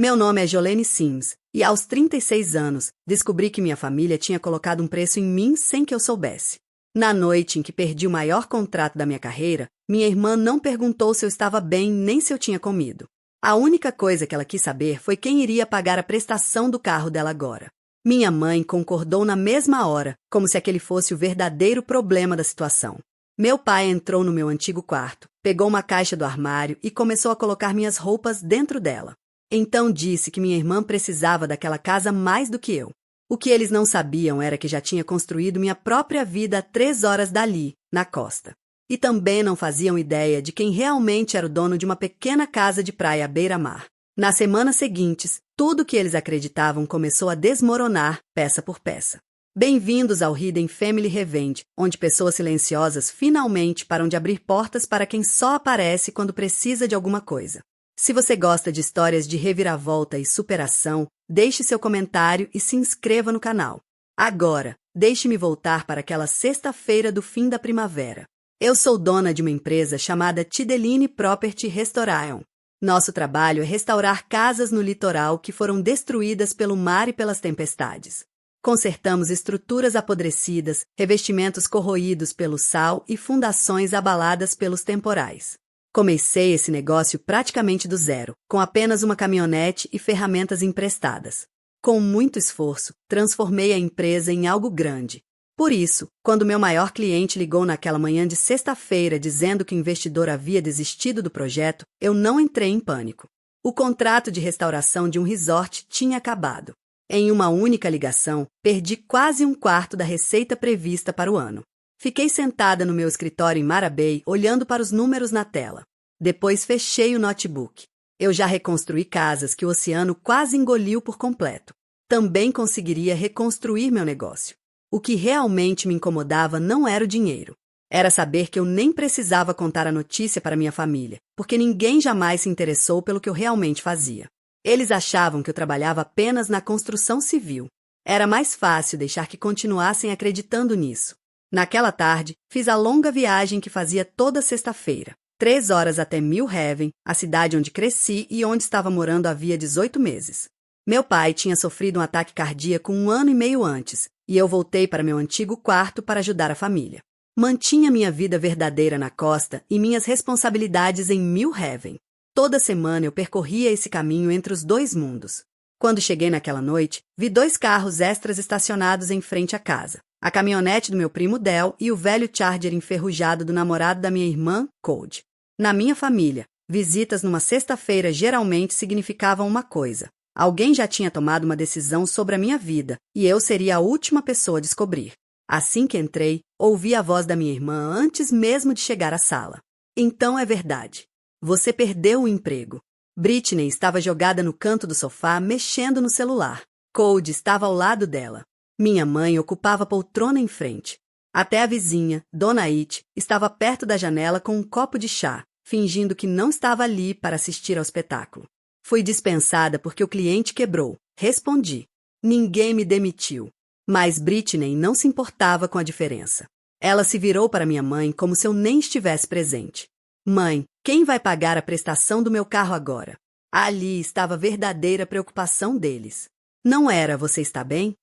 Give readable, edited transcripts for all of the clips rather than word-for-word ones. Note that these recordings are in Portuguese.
Meu nome é Jolene Sims, e aos 36 anos, descobri que minha família tinha colocado um preço em mim sem que eu soubesse. Na noite em que perdi o maior contrato da minha carreira, minha irmã não perguntou se eu estava bem nem se eu tinha comido. A única coisa que ela quis saber foi quem iria pagar a prestação do carro dela agora. Minha mãe concordou na mesma hora, como se aquele fosse o verdadeiro problema da situação. Meu pai entrou no meu antigo quarto, pegou uma caixa do armário e começou a colocar minhas roupas dentro dela. Então disse que minha irmã precisava daquela casa mais do que eu. O que eles não sabiam era que já tinha construído minha própria vida a 3 horas dali, na costa. E também não faziam ideia de quem realmente era o dono de uma pequena casa de praia à beira-mar. Nas semanas seguintes, tudo que eles acreditavam começou a desmoronar, peça por peça. Bem-vindos ao Hidden Family Revenge, onde pessoas silenciosas finalmente param de abrir portas para quem só aparece quando precisa de alguma coisa. Se você gosta de histórias de reviravolta e superação, deixe seu comentário e se inscreva no canal. Agora, deixe-me voltar para aquela sexta-feira do fim da primavera. Eu sou dona de uma empresa chamada Tideline Property Restoration. Nosso trabalho é restaurar casas no litoral que foram destruídas pelo mar e pelas tempestades. Consertamos estruturas apodrecidas, revestimentos corroídos pelo sal e fundações abaladas pelos temporais. Comecei esse negócio praticamente do zero, com apenas uma caminhonete e ferramentas emprestadas. Com muito esforço, transformei a empresa em algo grande. Por isso, quando meu maior cliente ligou naquela manhã de sexta-feira dizendo que o investidor havia desistido do projeto, eu não entrei em pânico. O contrato de restauração de um resort tinha acabado. Em uma única ligação, perdi quase um quarto da receita prevista para o ano. Fiquei sentada no meu escritório em Marabay, olhando para os números na tela. Depois fechei o notebook. Eu já reconstruí casas que o oceano quase engoliu por completo. Também conseguiria reconstruir meu negócio. O que realmente me incomodava não era o dinheiro. Era saber que eu nem precisava contar a notícia para minha família, porque ninguém jamais se interessou pelo que eu realmente fazia. Eles achavam que eu trabalhava apenas na construção civil. Era mais fácil deixar que continuassem acreditando nisso. Naquela tarde, fiz a longa viagem que fazia toda sexta-feira. 3 horas até Mill Haven, a cidade onde cresci e onde estava morando havia 18 meses. Meu pai tinha sofrido um ataque cardíaco 1 ano e meio antes, e eu voltei para meu antigo quarto para ajudar a família. Mantinha minha vida verdadeira na costa e minhas responsabilidades em Mill Haven. Toda semana eu percorria esse caminho entre os dois mundos. Quando cheguei naquela noite, vi 2 carros extras estacionados em frente à casa. A caminhonete do meu primo Del e o velho Charger enferrujado do namorado da minha irmã, Cody. Na minha família, visitas numa sexta-feira geralmente significavam uma coisa. Alguém já tinha tomado uma decisão sobre a minha vida, e eu seria a última pessoa a descobrir. Assim que entrei, ouvi a voz da minha irmã antes mesmo de chegar à sala. Então é verdade. Você perdeu o emprego. Britney estava jogada no canto do sofá, mexendo no celular. Cody estava ao lado dela. Minha mãe ocupava a poltrona em frente. Até a vizinha, Dona It, estava perto da janela com um copo de chá, fingindo que não estava ali para assistir ao espetáculo. Fui dispensada porque o cliente quebrou. Respondi. Ninguém me demitiu. Mas Britney não se importava com a diferença. Ela se virou para minha mãe como se eu nem estivesse presente. Mãe, quem vai pagar a prestação do meu carro agora? Ali estava a verdadeira preocupação deles. Não era você está bem?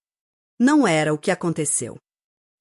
Não era o que aconteceu.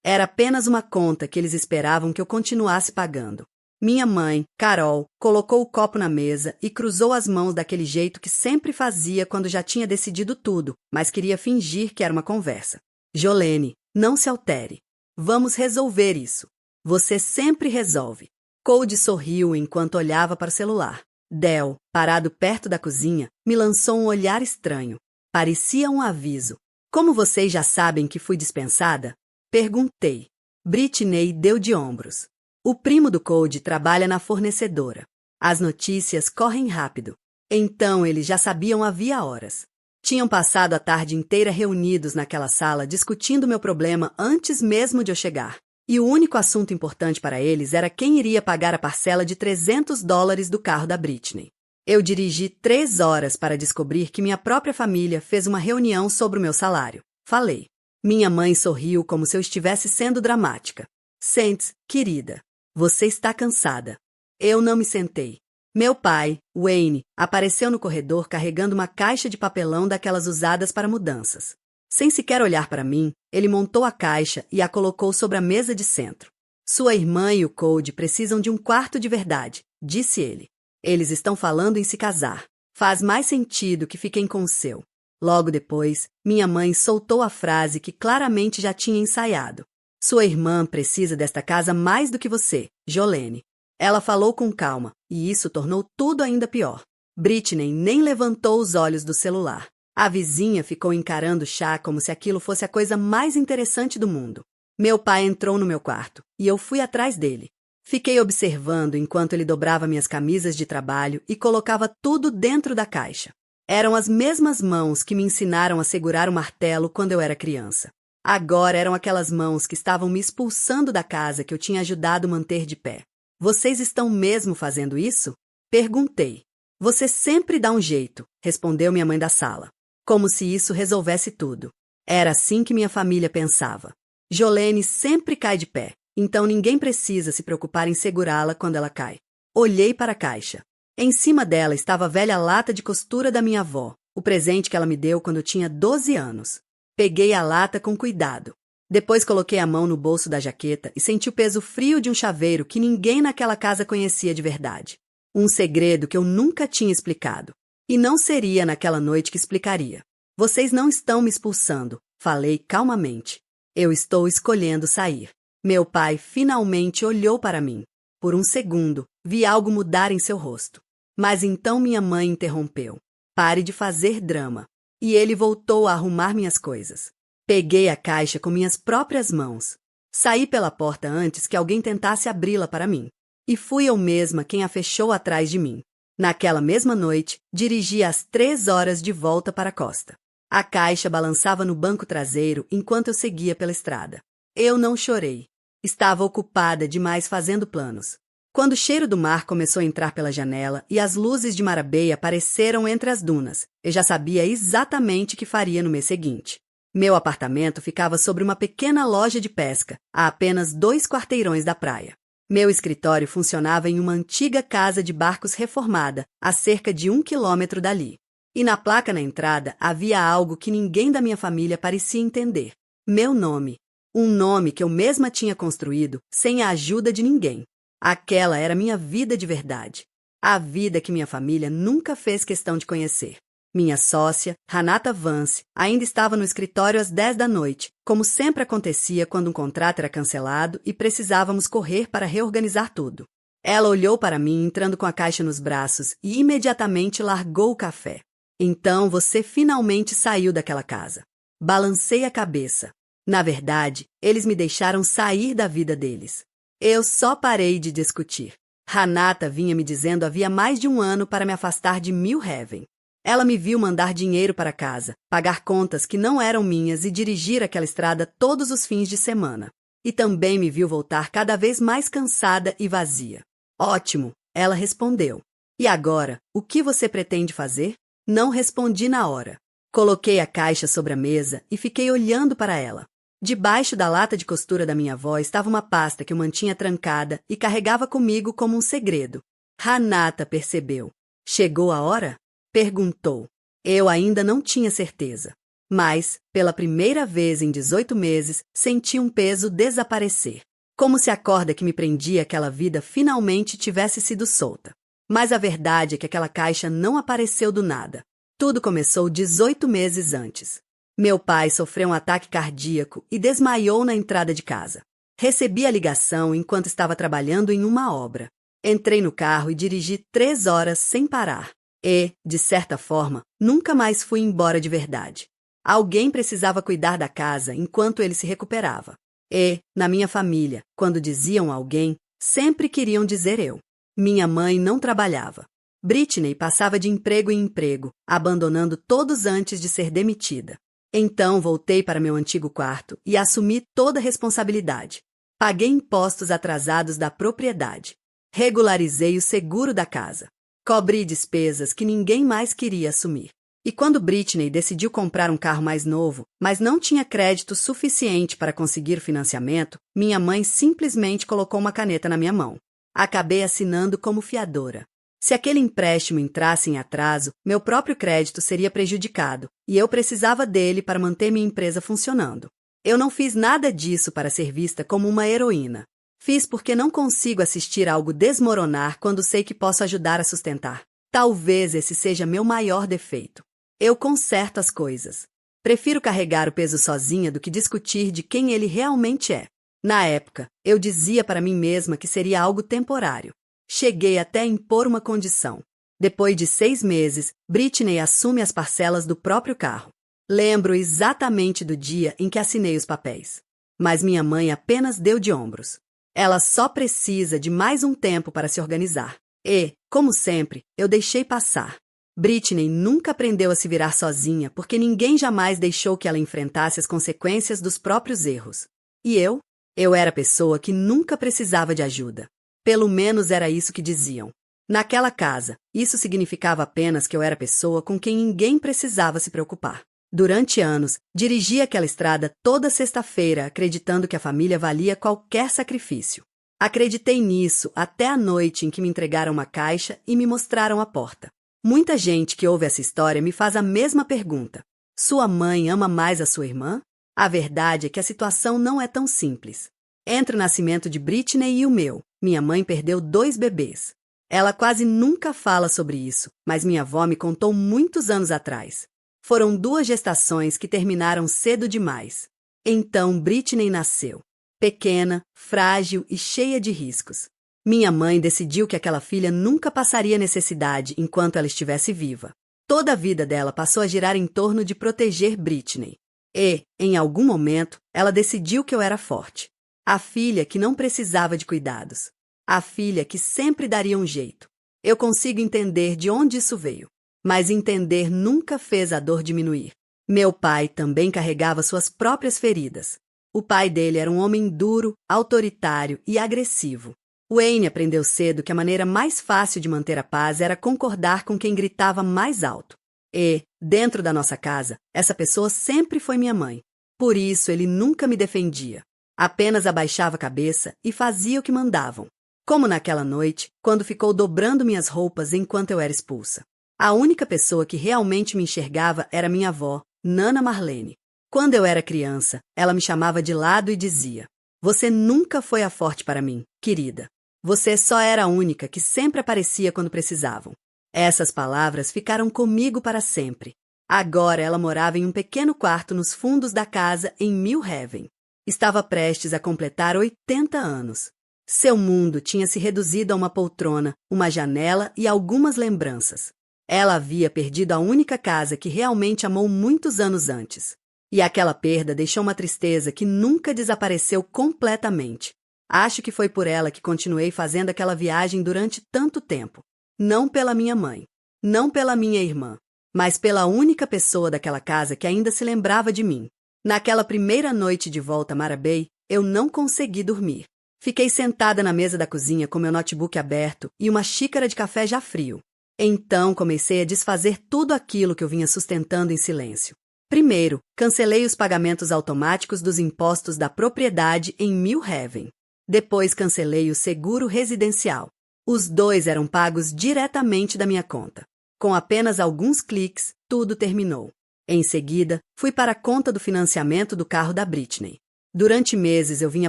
Era apenas uma conta que eles esperavam que eu continuasse pagando. Minha mãe, Carol, colocou o copo na mesa e cruzou as mãos daquele jeito que sempre fazia quando já tinha decidido tudo, mas queria fingir que era uma conversa. Jolene, não se altere. Vamos resolver isso. Você sempre resolve. Cody sorriu enquanto olhava para o celular. Del, parado perto da cozinha, me lançou um olhar estranho. Parecia um aviso. Como vocês já sabem que fui dispensada? Perguntei. Britney deu de ombros. O primo do Cody trabalha na fornecedora. As notícias correm rápido. Então eles já sabiam havia horas. Tinham passado a tarde inteira reunidos naquela sala discutindo meu problema antes mesmo de eu chegar. E o único assunto importante para eles era quem iria pagar a parcela de $300 do carro da Britney. Eu dirigi 3 horas para descobrir que minha própria família fez uma reunião sobre o meu salário. Falei. Minha mãe sorriu como se eu estivesse sendo dramática. Sente-se, querida. Você está cansada. Eu não me sentei. Meu pai, Wayne, apareceu no corredor carregando uma caixa de papelão daquelas usadas para mudanças. Sem sequer olhar para mim, ele montou a caixa e a colocou sobre a mesa de centro. Sua irmã e o Cody precisam de um quarto de verdade, disse ele. Eles estão falando em se casar. Faz mais sentido que fiquem com o seu. Logo depois, minha mãe soltou a frase que claramente já tinha ensaiado. Sua irmã precisa desta casa mais do que você, Jolene. Ela falou com calma, e isso tornou tudo ainda pior. Britney nem levantou os olhos do celular. A vizinha ficou encarando o chá como se aquilo fosse a coisa mais interessante do mundo. Meu pai entrou no meu quarto, e eu fui atrás dele. Fiquei observando enquanto ele dobrava minhas camisas de trabalho e colocava tudo dentro da caixa. Eram as mesmas mãos que me ensinaram a segurar o martelo quando eu era criança. Agora eram aquelas mãos que estavam me expulsando da casa que eu tinha ajudado a manter de pé. Vocês estão mesmo fazendo isso? Perguntei. Você sempre dá um jeito, respondeu minha mãe da sala. Como se isso resolvesse tudo. Era assim que minha família pensava. Jolene sempre cai de pé, então ninguém precisa se preocupar em segurá-la quando ela cai. Olhei para a caixa. Em cima dela estava a velha lata de costura da minha avó, o presente que ela me deu quando eu tinha 12 anos. Peguei a lata com cuidado. Depois coloquei a mão no bolso da jaqueta e senti o peso frio de um chaveiro que ninguém naquela casa conhecia de verdade. Um segredo que eu nunca tinha explicado. E não seria naquela noite que explicaria. Vocês não estão me expulsando, falei calmamente. Eu estou escolhendo sair. Meu pai finalmente olhou para mim. Por um segundo, vi algo mudar em seu rosto. Mas então minha mãe interrompeu. Pare de fazer drama. E ele voltou a arrumar minhas coisas. Peguei a caixa com minhas próprias mãos. Saí pela porta antes que alguém tentasse abri-la para mim. E fui eu mesma quem a fechou atrás de mim. Naquela mesma noite, dirigi às 3 horas de volta para a costa. A caixa balançava no banco traseiro enquanto eu seguia pela estrada. Eu não chorei. Estava ocupada demais fazendo planos. Quando o cheiro do mar começou a entrar pela janela e as luzes de Marabeia apareceram entre as dunas, eu já sabia exatamente o que faria no mês seguinte. Meu apartamento ficava sobre uma pequena loja de pesca, a apenas 2 quarteirões da praia. Meu escritório funcionava em uma antiga casa de barcos reformada, a cerca de 1 quilômetro dali. E na placa na entrada havia algo que ninguém da minha família parecia entender. Meu nome. Um nome que eu mesma tinha construído, sem a ajuda de ninguém. Aquela era minha vida de verdade. A vida que minha família nunca fez questão de conhecer. Minha sócia, Renata Vance, ainda estava no escritório às 10 da noite, como sempre acontecia quando um contrato era cancelado e precisávamos correr para reorganizar tudo. Ela olhou para mim entrando com a caixa nos braços e imediatamente largou o café. Então você finalmente saiu daquela casa. Balancei a cabeça. Na verdade, eles me deixaram sair da vida deles. Eu só parei de discutir. Renata vinha me dizendo havia mais de 1 ano para me afastar de Mill Haven. Ela me viu mandar dinheiro para casa, pagar contas que não eram minhas e dirigir aquela estrada todos os fins de semana. E também me viu voltar cada vez mais cansada e vazia. Ótimo, ela respondeu. E agora, o que você pretende fazer? Não respondi na hora. Coloquei a caixa sobre a mesa e fiquei olhando para ela. Debaixo da lata de costura da minha avó estava uma pasta que eu mantinha trancada e carregava comigo como um segredo. Renata percebeu. Chegou a hora? Perguntou. Eu ainda não tinha certeza. Mas, pela primeira vez em 18 meses, senti um peso desaparecer. Como se a corda que me prendia àquela vida finalmente tivesse sido solta. Mas a verdade é que aquela caixa não apareceu do nada. Tudo começou 18 meses antes. Meu pai sofreu um ataque cardíaco e desmaiou na entrada de casa. Recebi a ligação enquanto estava trabalhando em uma obra. Entrei no carro e dirigi 3 horas sem parar. E, de certa forma, nunca mais fui embora de verdade. Alguém precisava cuidar da casa enquanto ele se recuperava. E, na minha família, quando diziam alguém, sempre queriam dizer eu. Minha mãe não trabalhava. Britney passava de emprego em emprego, abandonando todos antes de ser demitida. Então voltei para meu antigo quarto e assumi toda a responsabilidade. Paguei impostos atrasados da propriedade. Regularizei o seguro da casa. Cobri despesas que ninguém mais queria assumir. E quando Britney decidiu comprar um carro mais novo, mas não tinha crédito suficiente para conseguir financiamento, minha mãe simplesmente colocou uma caneta na minha mão. Acabei assinando como fiadora. Se aquele empréstimo entrasse em atraso, meu próprio crédito seria prejudicado, e eu precisava dele para manter minha empresa funcionando. Eu não fiz nada disso para ser vista como uma heroína. Fiz porque não consigo assistir algo desmoronar quando sei que posso ajudar a sustentar. Talvez esse seja meu maior defeito. Eu conserto as coisas. Prefiro carregar o peso sozinha do que discutir de quem ele realmente é. Na época, eu dizia para mim mesma que seria algo temporário. Cheguei até a impor uma condição. Depois de 6 meses, Britney assume as parcelas do próprio carro. Lembro exatamente do dia em que assinei os papéis. Mas minha mãe apenas deu de ombros. Ela só precisa de mais um tempo para se organizar. E, como sempre, eu deixei passar. Britney nunca aprendeu a se virar sozinha porque ninguém jamais deixou que ela enfrentasse as consequências dos próprios erros. E eu? Eu era a pessoa que nunca precisava de ajuda. Pelo menos era isso que diziam. Naquela casa, isso significava apenas que eu era a pessoa com quem ninguém precisava se preocupar. Durante anos, dirigi aquela estrada toda sexta-feira acreditando que a família valia qualquer sacrifício. Acreditei nisso até a noite em que me entregaram uma caixa e me mostraram a porta. Muita gente que ouve essa história me faz a mesma pergunta. Sua mãe ama mais a sua irmã? A verdade é que a situação não é tão simples. Entre o nascimento de Britney e o meu, minha mãe perdeu 2 bebês. Ela quase nunca fala sobre isso, mas minha avó me contou muitos anos atrás. Foram 2 gestações que terminaram cedo demais. Então Britney nasceu. Pequena, frágil e cheia de riscos. Minha mãe decidiu que aquela filha nunca passaria necessidade enquanto ela estivesse viva. Toda a vida dela passou a girar em torno de proteger Britney. E, em algum momento, ela decidiu que eu era forte. A filha que não precisava de cuidados. A filha que sempre daria um jeito. Eu consigo entender de onde isso veio. Mas entender nunca fez a dor diminuir. Meu pai também carregava suas próprias feridas. O pai dele era um homem duro, autoritário e agressivo. Wayne aprendeu cedo que a maneira mais fácil de manter a paz era concordar com quem gritava mais alto. E, dentro da nossa casa, essa pessoa sempre foi minha mãe. Por isso, ele nunca me defendia. Apenas abaixava a cabeça e fazia o que mandavam. Como naquela noite, quando ficou dobrando minhas roupas enquanto eu era expulsa. A única pessoa que realmente me enxergava era minha avó, Nana Marlene. Quando eu era criança, ela me chamava de lado e dizia: "Você nunca foi a forte para mim, querida. Você só era a única que sempre aparecia quando precisavam." Essas palavras ficaram comigo para sempre. Agora ela morava em um pequeno quarto nos fundos da casa em Mill Haven. Estava prestes a completar 80 anos. Seu mundo tinha se reduzido a uma poltrona, uma janela e algumas lembranças. Ela havia perdido a única casa que realmente amou muitos anos antes. E aquela perda deixou uma tristeza que nunca desapareceu completamente. Acho que foi por ela que continuei fazendo aquela viagem durante tanto tempo. Não pela minha mãe, não pela minha irmã, mas pela única pessoa daquela casa que ainda se lembrava de mim. Naquela primeira noite de volta a Mara Bay, eu não consegui dormir. Fiquei sentada na mesa da cozinha com meu notebook aberto e uma xícara de café já frio. Então comecei a desfazer tudo aquilo que eu vinha sustentando em silêncio. Primeiro, cancelei os pagamentos automáticos dos impostos da propriedade em Mill Haven. Depois cancelei o seguro residencial. Os 2 eram pagos diretamente da minha conta. Com apenas alguns cliques, tudo terminou. Em seguida, fui para a conta do financiamento do carro da Britney. Durante meses eu vinha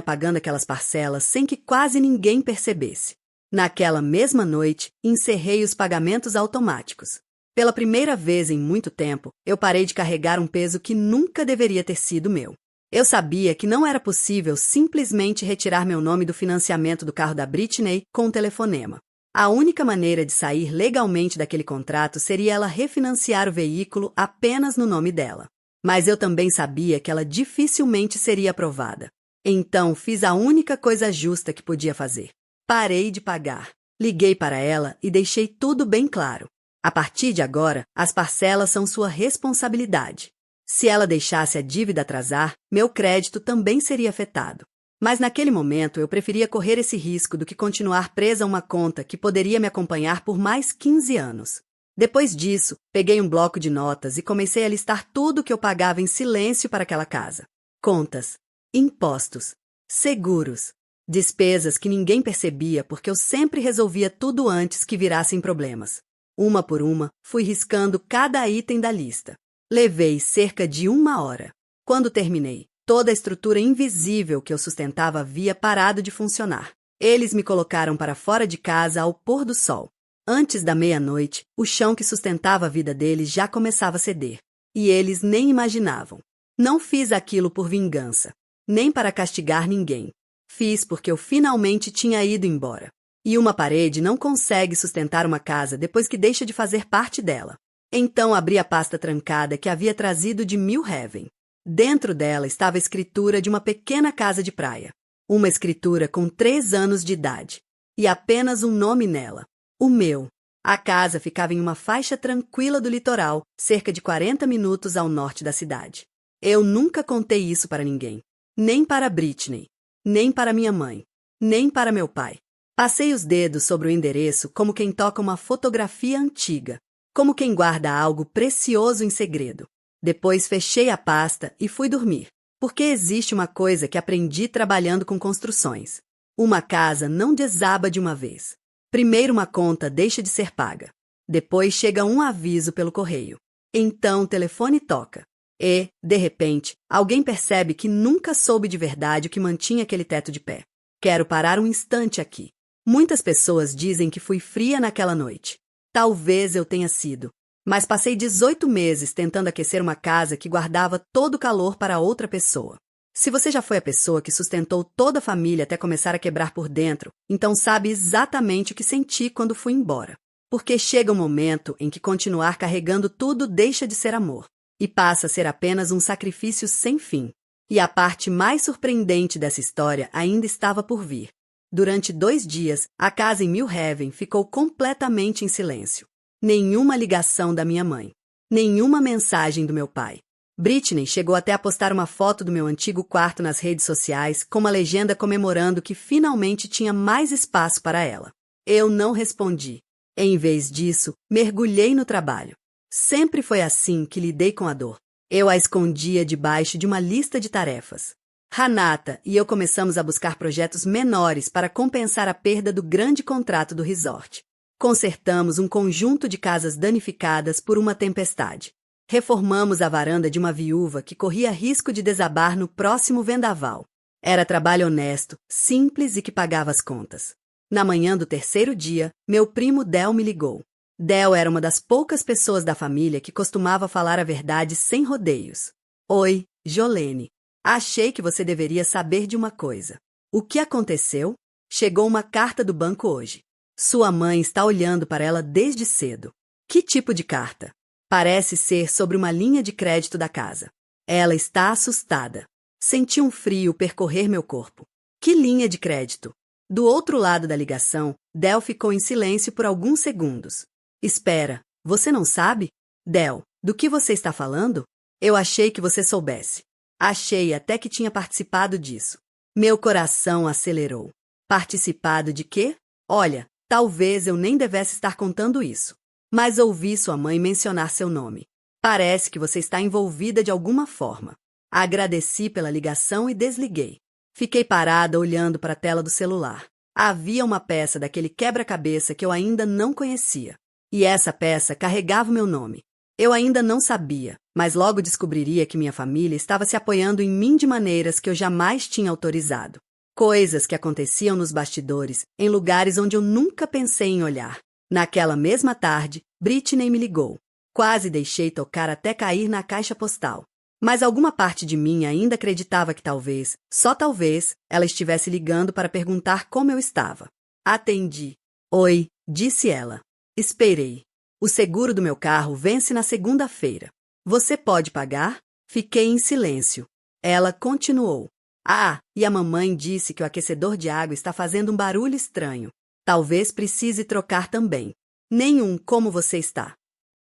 pagando aquelas parcelas sem que quase ninguém percebesse. Naquela mesma noite, encerrei os pagamentos automáticos. Pela primeira vez em muito tempo, eu parei de carregar um peso que nunca deveria ter sido meu. Eu sabia que não era possível simplesmente retirar meu nome do financiamento do carro da Britney com um telefonema. A única maneira de sair legalmente daquele contrato seria ela refinanciar o veículo apenas no nome dela. Mas eu também sabia que ela dificilmente seria aprovada. Então fiz a única coisa justa que podia fazer. Parei de pagar. Liguei para ela e deixei tudo bem claro. A partir de agora, as parcelas são sua responsabilidade. Se ela deixasse a dívida atrasar, meu crédito também seria afetado. Mas naquele momento eu preferia correr esse risco do que continuar presa a uma conta que poderia me acompanhar por mais 15 anos. Depois disso, peguei um bloco de notas e comecei a listar tudo que eu pagava em silêncio para aquela casa. Contas, impostos, seguros, Despesas que ninguém percebia porque eu sempre resolvia tudo antes que virassem problemas. Uma por uma, fui riscando cada item da lista. Levei cerca de 1 hora. Quando terminei, toda a estrutura invisível que eu sustentava havia parado de funcionar. Eles me colocaram para fora de casa ao pôr do sol. Antes da meia-noite, o chão que sustentava a vida deles já começava a ceder. E eles nem imaginavam. Não fiz aquilo por vingança, nem para castigar ninguém. Fiz porque eu finalmente tinha ido embora. E uma parede não consegue sustentar uma casa depois que deixa de fazer parte dela. Então abri a pasta trancada que havia trazido de Mill Haven. Dentro dela estava a escritura de uma pequena casa de praia. Uma escritura com 3 anos de idade. E apenas um nome nela. O meu. A casa ficava em uma faixa tranquila do litoral, cerca de 40 minutos ao norte da cidade. Eu nunca contei isso para ninguém. Nem para Britney. Nem para minha mãe. Nem para meu pai. Passei os dedos sobre o endereço como quem toca uma fotografia antiga. Como quem guarda algo precioso em segredo. Depois fechei a pasta e fui dormir. Porque existe uma coisa que aprendi trabalhando com construções. Uma casa não desaba de uma vez. Primeiro uma conta deixa de ser paga. Depois chega um aviso pelo correio. Então o telefone toca. E, de repente, alguém percebe que nunca soube de verdade o que mantinha aquele teto de pé. Quero parar um instante aqui. Muitas pessoas dizem que fui fria naquela noite. Talvez eu tenha sido. Mas passei 18 meses tentando aquecer uma casa que guardava todo o calor para outra pessoa. Se você já foi a pessoa que sustentou toda a família até começar a quebrar por dentro, então sabe exatamente o que senti quando fui embora. Porque chega um momento em que continuar carregando tudo deixa de ser amor. E passa a ser apenas um sacrifício sem fim. E a parte mais surpreendente dessa história ainda estava por vir. Durante 2 dias, a casa em Mill Haven ficou completamente em silêncio. Nenhuma ligação da minha mãe. Nenhuma mensagem do meu pai. Britney chegou até a postar uma foto do meu antigo quarto nas redes sociais com uma legenda comemorando que finalmente tinha mais espaço para ela. Eu não respondi. Em vez disso, mergulhei no trabalho. Sempre foi assim que lidei com a dor. Eu a escondia debaixo de uma lista de tarefas. Renata e eu começamos a buscar projetos menores para compensar a perda do grande contrato do resort. Consertamos um conjunto de casas danificadas por uma tempestade. Reformamos a varanda de uma viúva que corria risco de desabar no próximo vendaval. Era trabalho honesto, simples e que pagava as contas. Na manhã do 3º dia, meu primo Del me ligou. Del era uma das poucas pessoas da família que costumava falar a verdade sem rodeios. Oi, Jolene. Achei que você deveria saber de uma coisa. O que aconteceu? Chegou uma carta do banco hoje. Sua mãe está olhando para ela desde cedo. Que tipo de carta? Parece ser sobre uma linha de crédito da casa. Ela está assustada. Senti um frio percorrer meu corpo. Que linha de crédito? Do outro lado da ligação, Del ficou em silêncio por alguns segundos. Espera, você não sabe? Del, do que você está falando? Eu achei que você soubesse. Achei até que tinha participado disso. Meu coração acelerou. Participado de quê? Olha, talvez eu nem devesse estar contando isso. Mas ouvi sua mãe mencionar seu nome. Parece que você está envolvida de alguma forma. Agradeci pela ligação e desliguei. Fiquei parada olhando para a tela do celular. Havia uma peça daquele quebra-cabeça que eu ainda não conhecia. E essa peça carregava o meu nome. Eu ainda não sabia, mas logo descobriria que minha família estava se apoiando em mim de maneiras que eu jamais tinha autorizado. Coisas que aconteciam nos bastidores, em lugares onde eu nunca pensei em olhar. Naquela mesma tarde, Britney me ligou. Quase deixei tocar até cair na caixa postal. Mas alguma parte de mim ainda acreditava que talvez, só talvez, ela estivesse ligando para perguntar como eu estava. Atendi. Oi, disse ela. Esperei. O seguro do meu carro vence na segunda-feira. Você pode pagar? Fiquei em silêncio. Ela continuou. Ah, e a mamãe disse que o aquecedor de água está fazendo um barulho estranho. Talvez precise trocar também. Nenhum, como você está?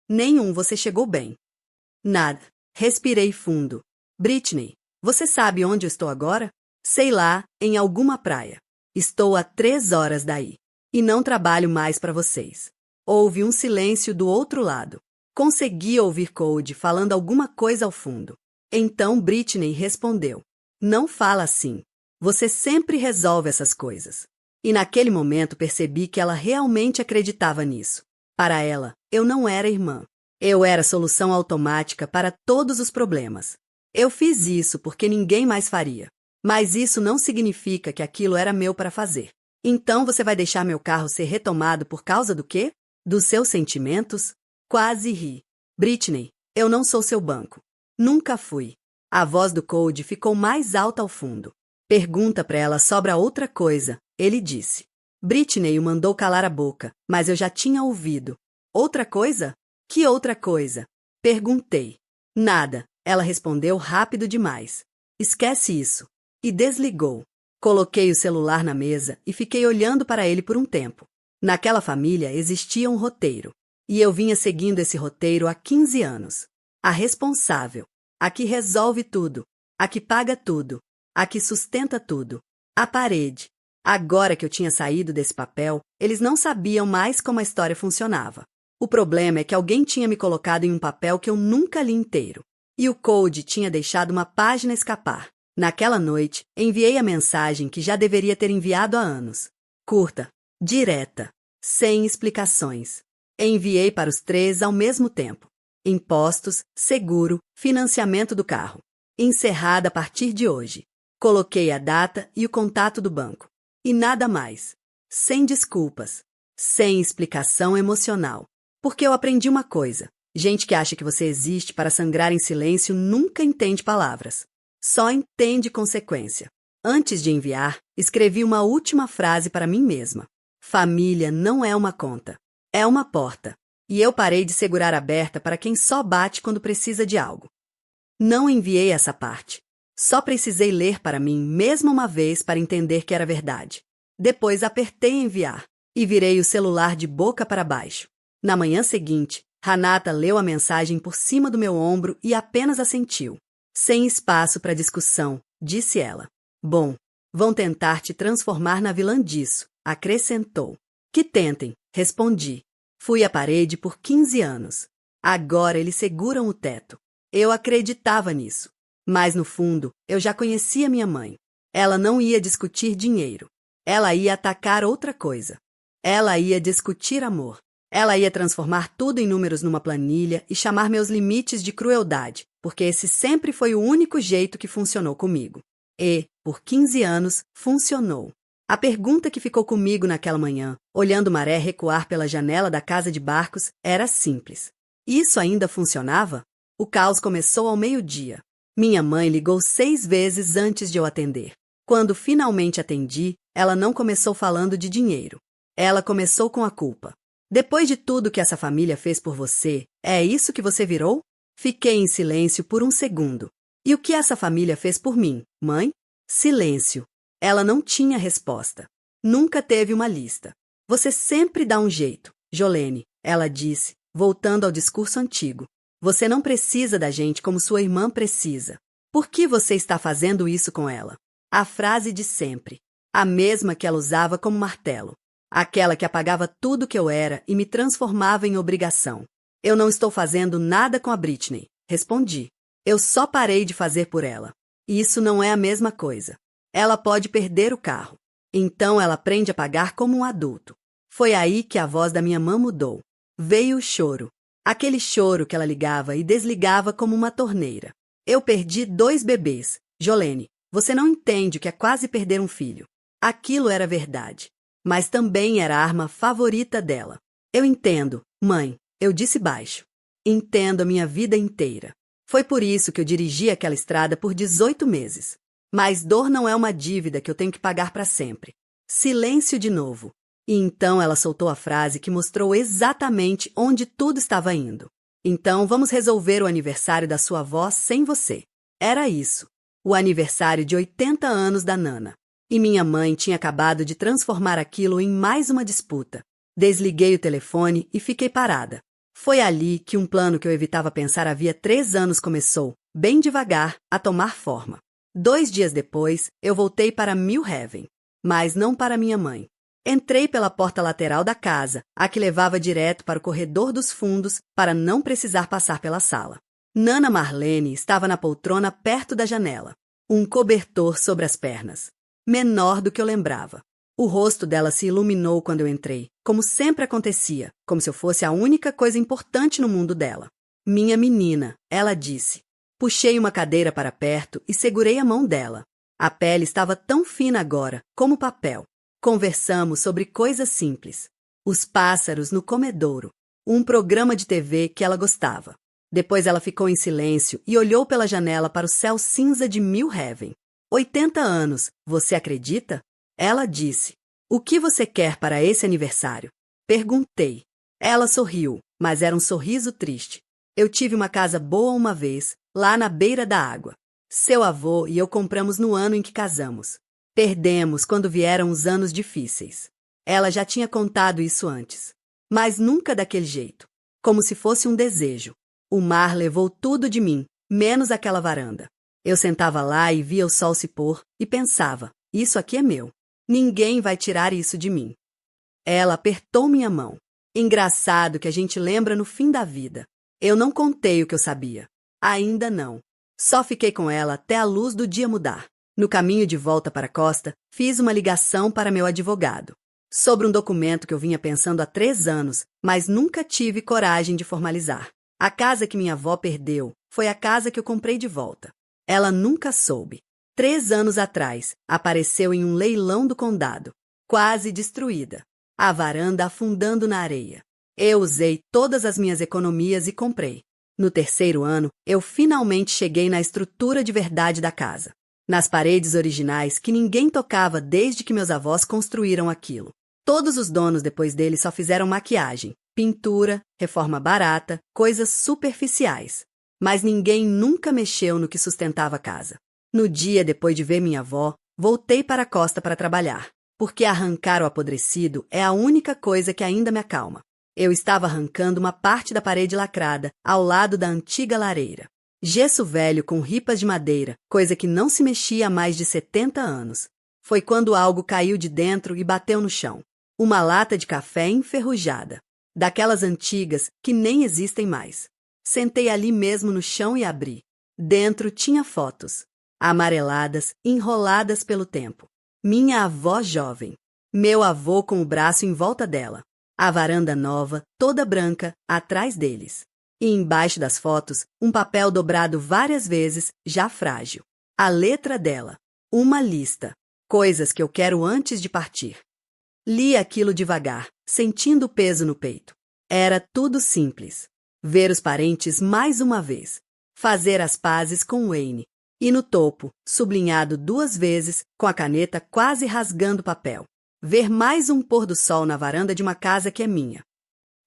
Nenhum, você chegou bem. Nada. Respirei fundo. Britney, você sabe onde eu estou agora? Sei lá, em alguma praia. Estou a 3 horas daí. E não trabalho mais para vocês. Houve um silêncio do outro lado. Consegui ouvir Cody falando alguma coisa ao fundo. Então Britney respondeu. Não fala assim. Você sempre resolve essas coisas. E naquele momento percebi que ela realmente acreditava nisso. Para ela, eu não era irmã. Eu era a solução automática para todos os problemas. Eu fiz isso porque ninguém mais faria. Mas isso não significa que aquilo era meu para fazer. Então você vai deixar meu carro ser retomado por causa do quê? Dos seus sentimentos? Quase ri. Britney, eu não sou seu banco. Nunca fui. A voz do Cody ficou mais alta ao fundo. Pergunta para ela sobre a outra coisa. Ele disse. Britney o mandou calar a boca, mas eu já tinha ouvido. Outra coisa? Que outra coisa? Perguntei. Nada. Ela respondeu rápido demais. Esquece isso. E desligou. Coloquei o celular na mesa e fiquei olhando para ele por um tempo. Naquela família existia um roteiro. E eu vinha seguindo esse roteiro há 15 anos. A responsável. A que resolve tudo. A que paga tudo. A que sustenta tudo. A parede. Agora que eu tinha saído desse papel, eles não sabiam mais como a história funcionava. O problema é que alguém tinha me colocado em um papel que eu nunca li inteiro. E o Cody tinha deixado uma página escapar. Naquela noite, enviei a mensagem que já deveria ter enviado há anos. Curta, direta, sem explicações. Enviei para os 3 ao mesmo tempo. Impostos, seguro, financiamento do carro. Encerrada a partir de hoje. Coloquei a data e o contato do banco. E nada mais. Sem desculpas. Sem explicação emocional. Porque eu aprendi uma coisa. Gente que acha que você existe para sangrar em silêncio nunca entende palavras. Só entende consequência. Antes de enviar, escrevi uma última frase para mim mesma. Família não é uma conta. É uma porta. E eu parei de segurar aberta para quem só bate quando precisa de algo. Não enviei essa parte. Só precisei ler para mim mesmo uma vez para entender que era verdade. Depois apertei enviar e virei o celular de boca para baixo. Na manhã seguinte, Hanata leu a mensagem por cima do meu ombro e apenas assentiu. Sem espaço para discussão, disse ela. Bom, vão tentar te transformar na vilã disso, acrescentou. Que tentem, respondi. Fui à parede por 15 anos. Agora eles seguram o teto. Eu acreditava nisso. Mas, no fundo, eu já conhecia minha mãe. Ela não ia discutir dinheiro. Ela ia atacar outra coisa. Ela ia discutir amor. Ela ia transformar tudo em números numa planilha e chamar meus limites de crueldade, porque esse sempre foi o único jeito que funcionou comigo. E, por 15 anos, funcionou. A pergunta que ficou comigo naquela manhã, olhando maré recuar pela janela da casa de barcos, era simples. Isso ainda funcionava? O caos começou ao meio-dia. Minha mãe ligou 6 vezes antes de eu atender. Quando finalmente atendi, ela não começou falando de dinheiro. Ela começou com a culpa. Depois de tudo que essa família fez por você, é isso que você virou? Fiquei em silêncio por um segundo. E o que essa família fez por mim, mãe? Silêncio. Ela não tinha resposta. Nunca teve uma lista. Você sempre dá um jeito, Jolene, ela disse, voltando ao discurso antigo. Você não precisa da gente como sua irmã precisa. Por que você está fazendo isso com ela? A frase de sempre. A mesma que ela usava como martelo. Aquela que apagava tudo que eu era e me transformava em obrigação. Eu não estou fazendo nada com a Britney, respondi. Eu só parei de fazer por ela. E isso não é a mesma coisa. Ela pode perder o carro. Então ela aprende a pagar como um adulto. Foi aí que a voz da minha mãe mudou. Veio o choro. Aquele choro que ela ligava e desligava como uma torneira. Eu perdi 2 bebês. Jolene, você não entende o que é quase perder um filho. Aquilo era verdade. Mas também era a arma favorita dela. Eu entendo, mãe, eu disse baixo. Entendo a minha vida inteira. Foi por isso que eu dirigi aquela estrada por 18 meses. Mas dor não é uma dívida que eu tenho que pagar para sempre. Silêncio de novo. E então ela soltou a frase que mostrou exatamente onde tudo estava indo. Então vamos resolver o aniversário da sua avó sem você. Era isso. O aniversário de 80 anos da Nana. E minha mãe tinha acabado de transformar aquilo em mais uma disputa. Desliguei o telefone e fiquei parada. Foi ali que um plano que eu evitava pensar havia 3 anos começou, bem devagar, a tomar forma. 2 dias depois, eu voltei para Mill Haven, mas não para minha mãe. Entrei pela porta lateral da casa, a que levava direto para o corredor dos fundos para não precisar passar pela sala. Nana Marlene estava na poltrona perto da janela, um cobertor sobre as pernas. menor do que eu lembrava. O rosto dela se iluminou quando eu entrei, como sempre acontecia, como se eu fosse a única coisa importante no mundo dela. Minha menina, ela disse. Puxei uma cadeira para perto e segurei a mão dela. A pele estava tão fina agora, como papel. Conversamos sobre coisas simples. Os pássaros no comedouro. Um programa de TV que ela gostava. Depois ela ficou em silêncio e olhou pela janela para o céu cinza de Mill Haven. 80 anos, você acredita? Ela disse. O que você quer para esse aniversário? Perguntei. Ela sorriu, mas era um sorriso triste. Eu tive uma casa boa uma vez, lá na beira da água. Seu avô e eu compramos no ano em que casamos. Perdemos quando vieram os anos difíceis. Ela já tinha contado isso antes. Mas nunca daquele jeito. Como se fosse um desejo. O mar levou tudo de mim, menos aquela varanda. Eu sentava lá e via o sol se pôr e pensava, isso aqui é meu. Ninguém vai tirar isso de mim. Ela apertou minha mão. Engraçado que a gente lembra no fim da vida. Eu não contei o que eu sabia. Ainda não. Só fiquei com ela até a luz do dia mudar. No caminho de volta para a costa, fiz uma ligação para meu advogado. Sobre um documento que eu vinha pensando há 3 anos, mas nunca tive coragem de formalizar. A casa que minha avó perdeu foi a casa que eu comprei de volta. Ela nunca soube. 3 anos atrás, apareceu em um leilão do condado, quase destruída. A varanda afundando na areia. Eu usei todas as minhas economias e comprei. No 3º ano, eu finalmente cheguei na estrutura de verdade da casa. Nas paredes originais que ninguém tocava desde que meus avós construíram aquilo. Todos os donos depois deles só fizeram maquiagem, pintura, reforma barata, coisas superficiais. Mas ninguém nunca mexeu no que sustentava a casa. No dia depois de ver minha avó, voltei para a costa para trabalhar, porque arrancar o apodrecido é a única coisa que ainda me acalma. Eu estava arrancando uma parte da parede lacrada, ao lado da antiga lareira. Gesso velho com ripas de madeira, coisa que não se mexia há mais de 70 anos. Foi quando algo caiu de dentro e bateu no chão. Uma lata de café enferrujada, daquelas antigas que nem existem mais. Sentei ali mesmo no chão e abri. Dentro tinha fotos, amareladas, enroladas pelo tempo. Minha avó jovem, meu avô com o braço em volta dela, a varanda nova, toda branca, atrás deles. E embaixo das fotos, um papel dobrado várias vezes, já frágil. A letra dela, uma lista, coisas que eu quero antes de partir. Li aquilo devagar, sentindo o peso no peito. Era tudo simples. Ver os parentes mais uma vez. Fazer as pazes com Wayne. E no topo, sublinhado 2 vezes, com a caneta quase rasgando o papel. Ver mais um pôr do sol na varanda de uma casa que é minha.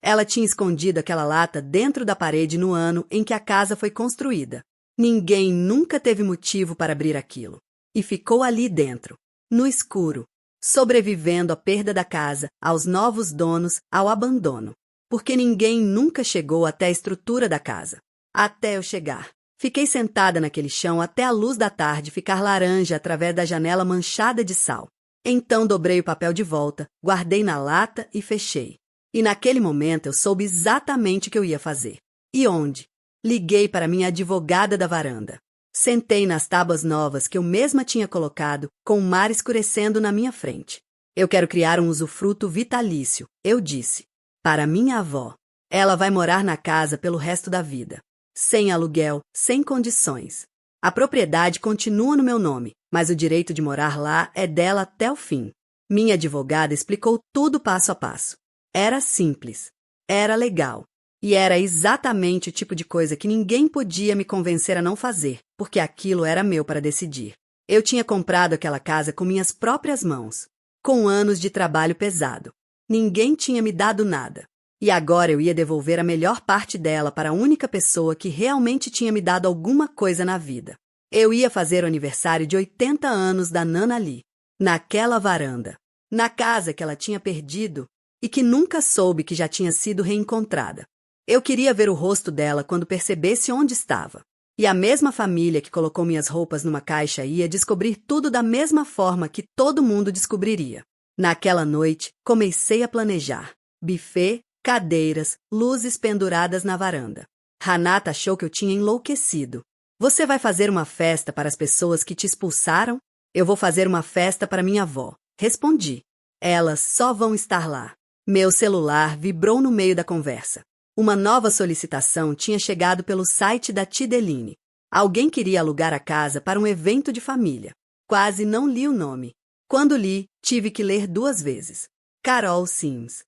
Ela tinha escondido aquela lata dentro da parede no ano em que a casa foi construída. Ninguém nunca teve motivo para abrir aquilo. E ficou ali dentro, no escuro, sobrevivendo à perda da casa, aos novos donos, ao abandono. Porque ninguém nunca chegou até a estrutura da casa. Até eu chegar. Fiquei sentada naquele chão até a luz da tarde ficar laranja através da janela manchada de sal. Então dobrei o papel de volta, guardei na lata e fechei. E naquele momento eu soube exatamente o que eu ia fazer. E onde? Liguei para minha advogada da varanda. Sentei nas tábuas novas que eu mesma tinha colocado, com o mar escurecendo na minha frente. Eu quero criar um usufruto vitalício, eu disse. Para minha avó. Ela vai morar na casa pelo resto da vida. Sem aluguel, sem condições. A propriedade continua no meu nome, mas o direito de morar lá é dela até o fim. Minha advogada explicou tudo passo a passo. Era simples. Era legal. E era exatamente o tipo de coisa que ninguém podia me convencer a não fazer, porque aquilo era meu para decidir. Eu tinha comprado aquela casa com minhas próprias mãos, com anos de trabalho pesado. Ninguém tinha me dado nada. E agora eu ia devolver a melhor parte dela para a única pessoa que realmente tinha me dado alguma coisa na vida. Eu ia fazer o aniversário de 80 anos da Nana Lee, naquela varanda, na casa que ela tinha perdido e que nunca soube que já tinha sido reencontrada. Eu queria ver o rosto dela quando percebesse onde estava. E a mesma família que colocou minhas roupas numa caixa ia descobrir tudo da mesma forma que todo mundo descobriria. Naquela noite, comecei a planejar. Buffet, cadeiras, luzes penduradas na varanda. Hanata achou que eu tinha enlouquecido. Você vai fazer uma festa para as pessoas que te expulsaram? Eu vou fazer uma festa para minha avó. Respondi. Elas só vão estar lá. Meu celular vibrou no meio da conversa. Uma nova solicitação tinha chegado pelo site da Tideline. Alguém queria alugar a casa para um evento de família. Quase não li o nome. Quando li, tive que ler 2 vezes. Carol Sims.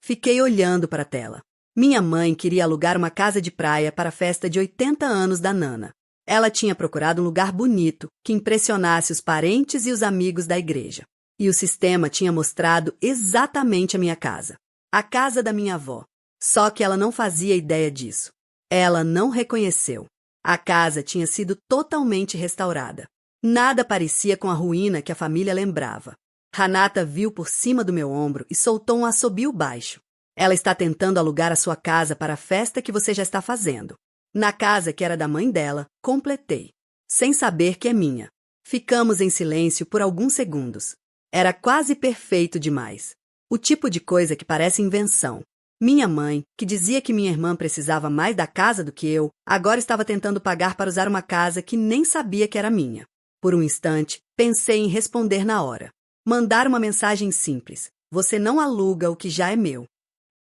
Fiquei olhando para a tela. Minha mãe queria alugar uma casa de praia para a festa de 80 anos da Nana. Ela tinha procurado um lugar bonito, que impressionasse os parentes e os amigos da igreja. E o sistema tinha mostrado exatamente a minha casa. A casa da minha avó. Só que ela não fazia ideia disso. Ela não reconheceu. A casa tinha sido totalmente restaurada. Nada parecia com a ruína que a família lembrava. Renata viu por cima do meu ombro e soltou um assobio baixo. Ela está tentando alugar a sua casa para a festa que você já está fazendo. Na casa que era da mãe dela, completei. Sem saber que é minha. Ficamos em silêncio por alguns segundos. Era quase perfeito demais. O tipo de coisa que parece invenção. Minha mãe, que dizia que minha irmã precisava mais da casa do que eu, agora estava tentando pagar para usar uma casa que nem sabia que era minha. Por um instante, pensei em responder na hora. Mandar uma mensagem simples. Você não aluga o que já é meu.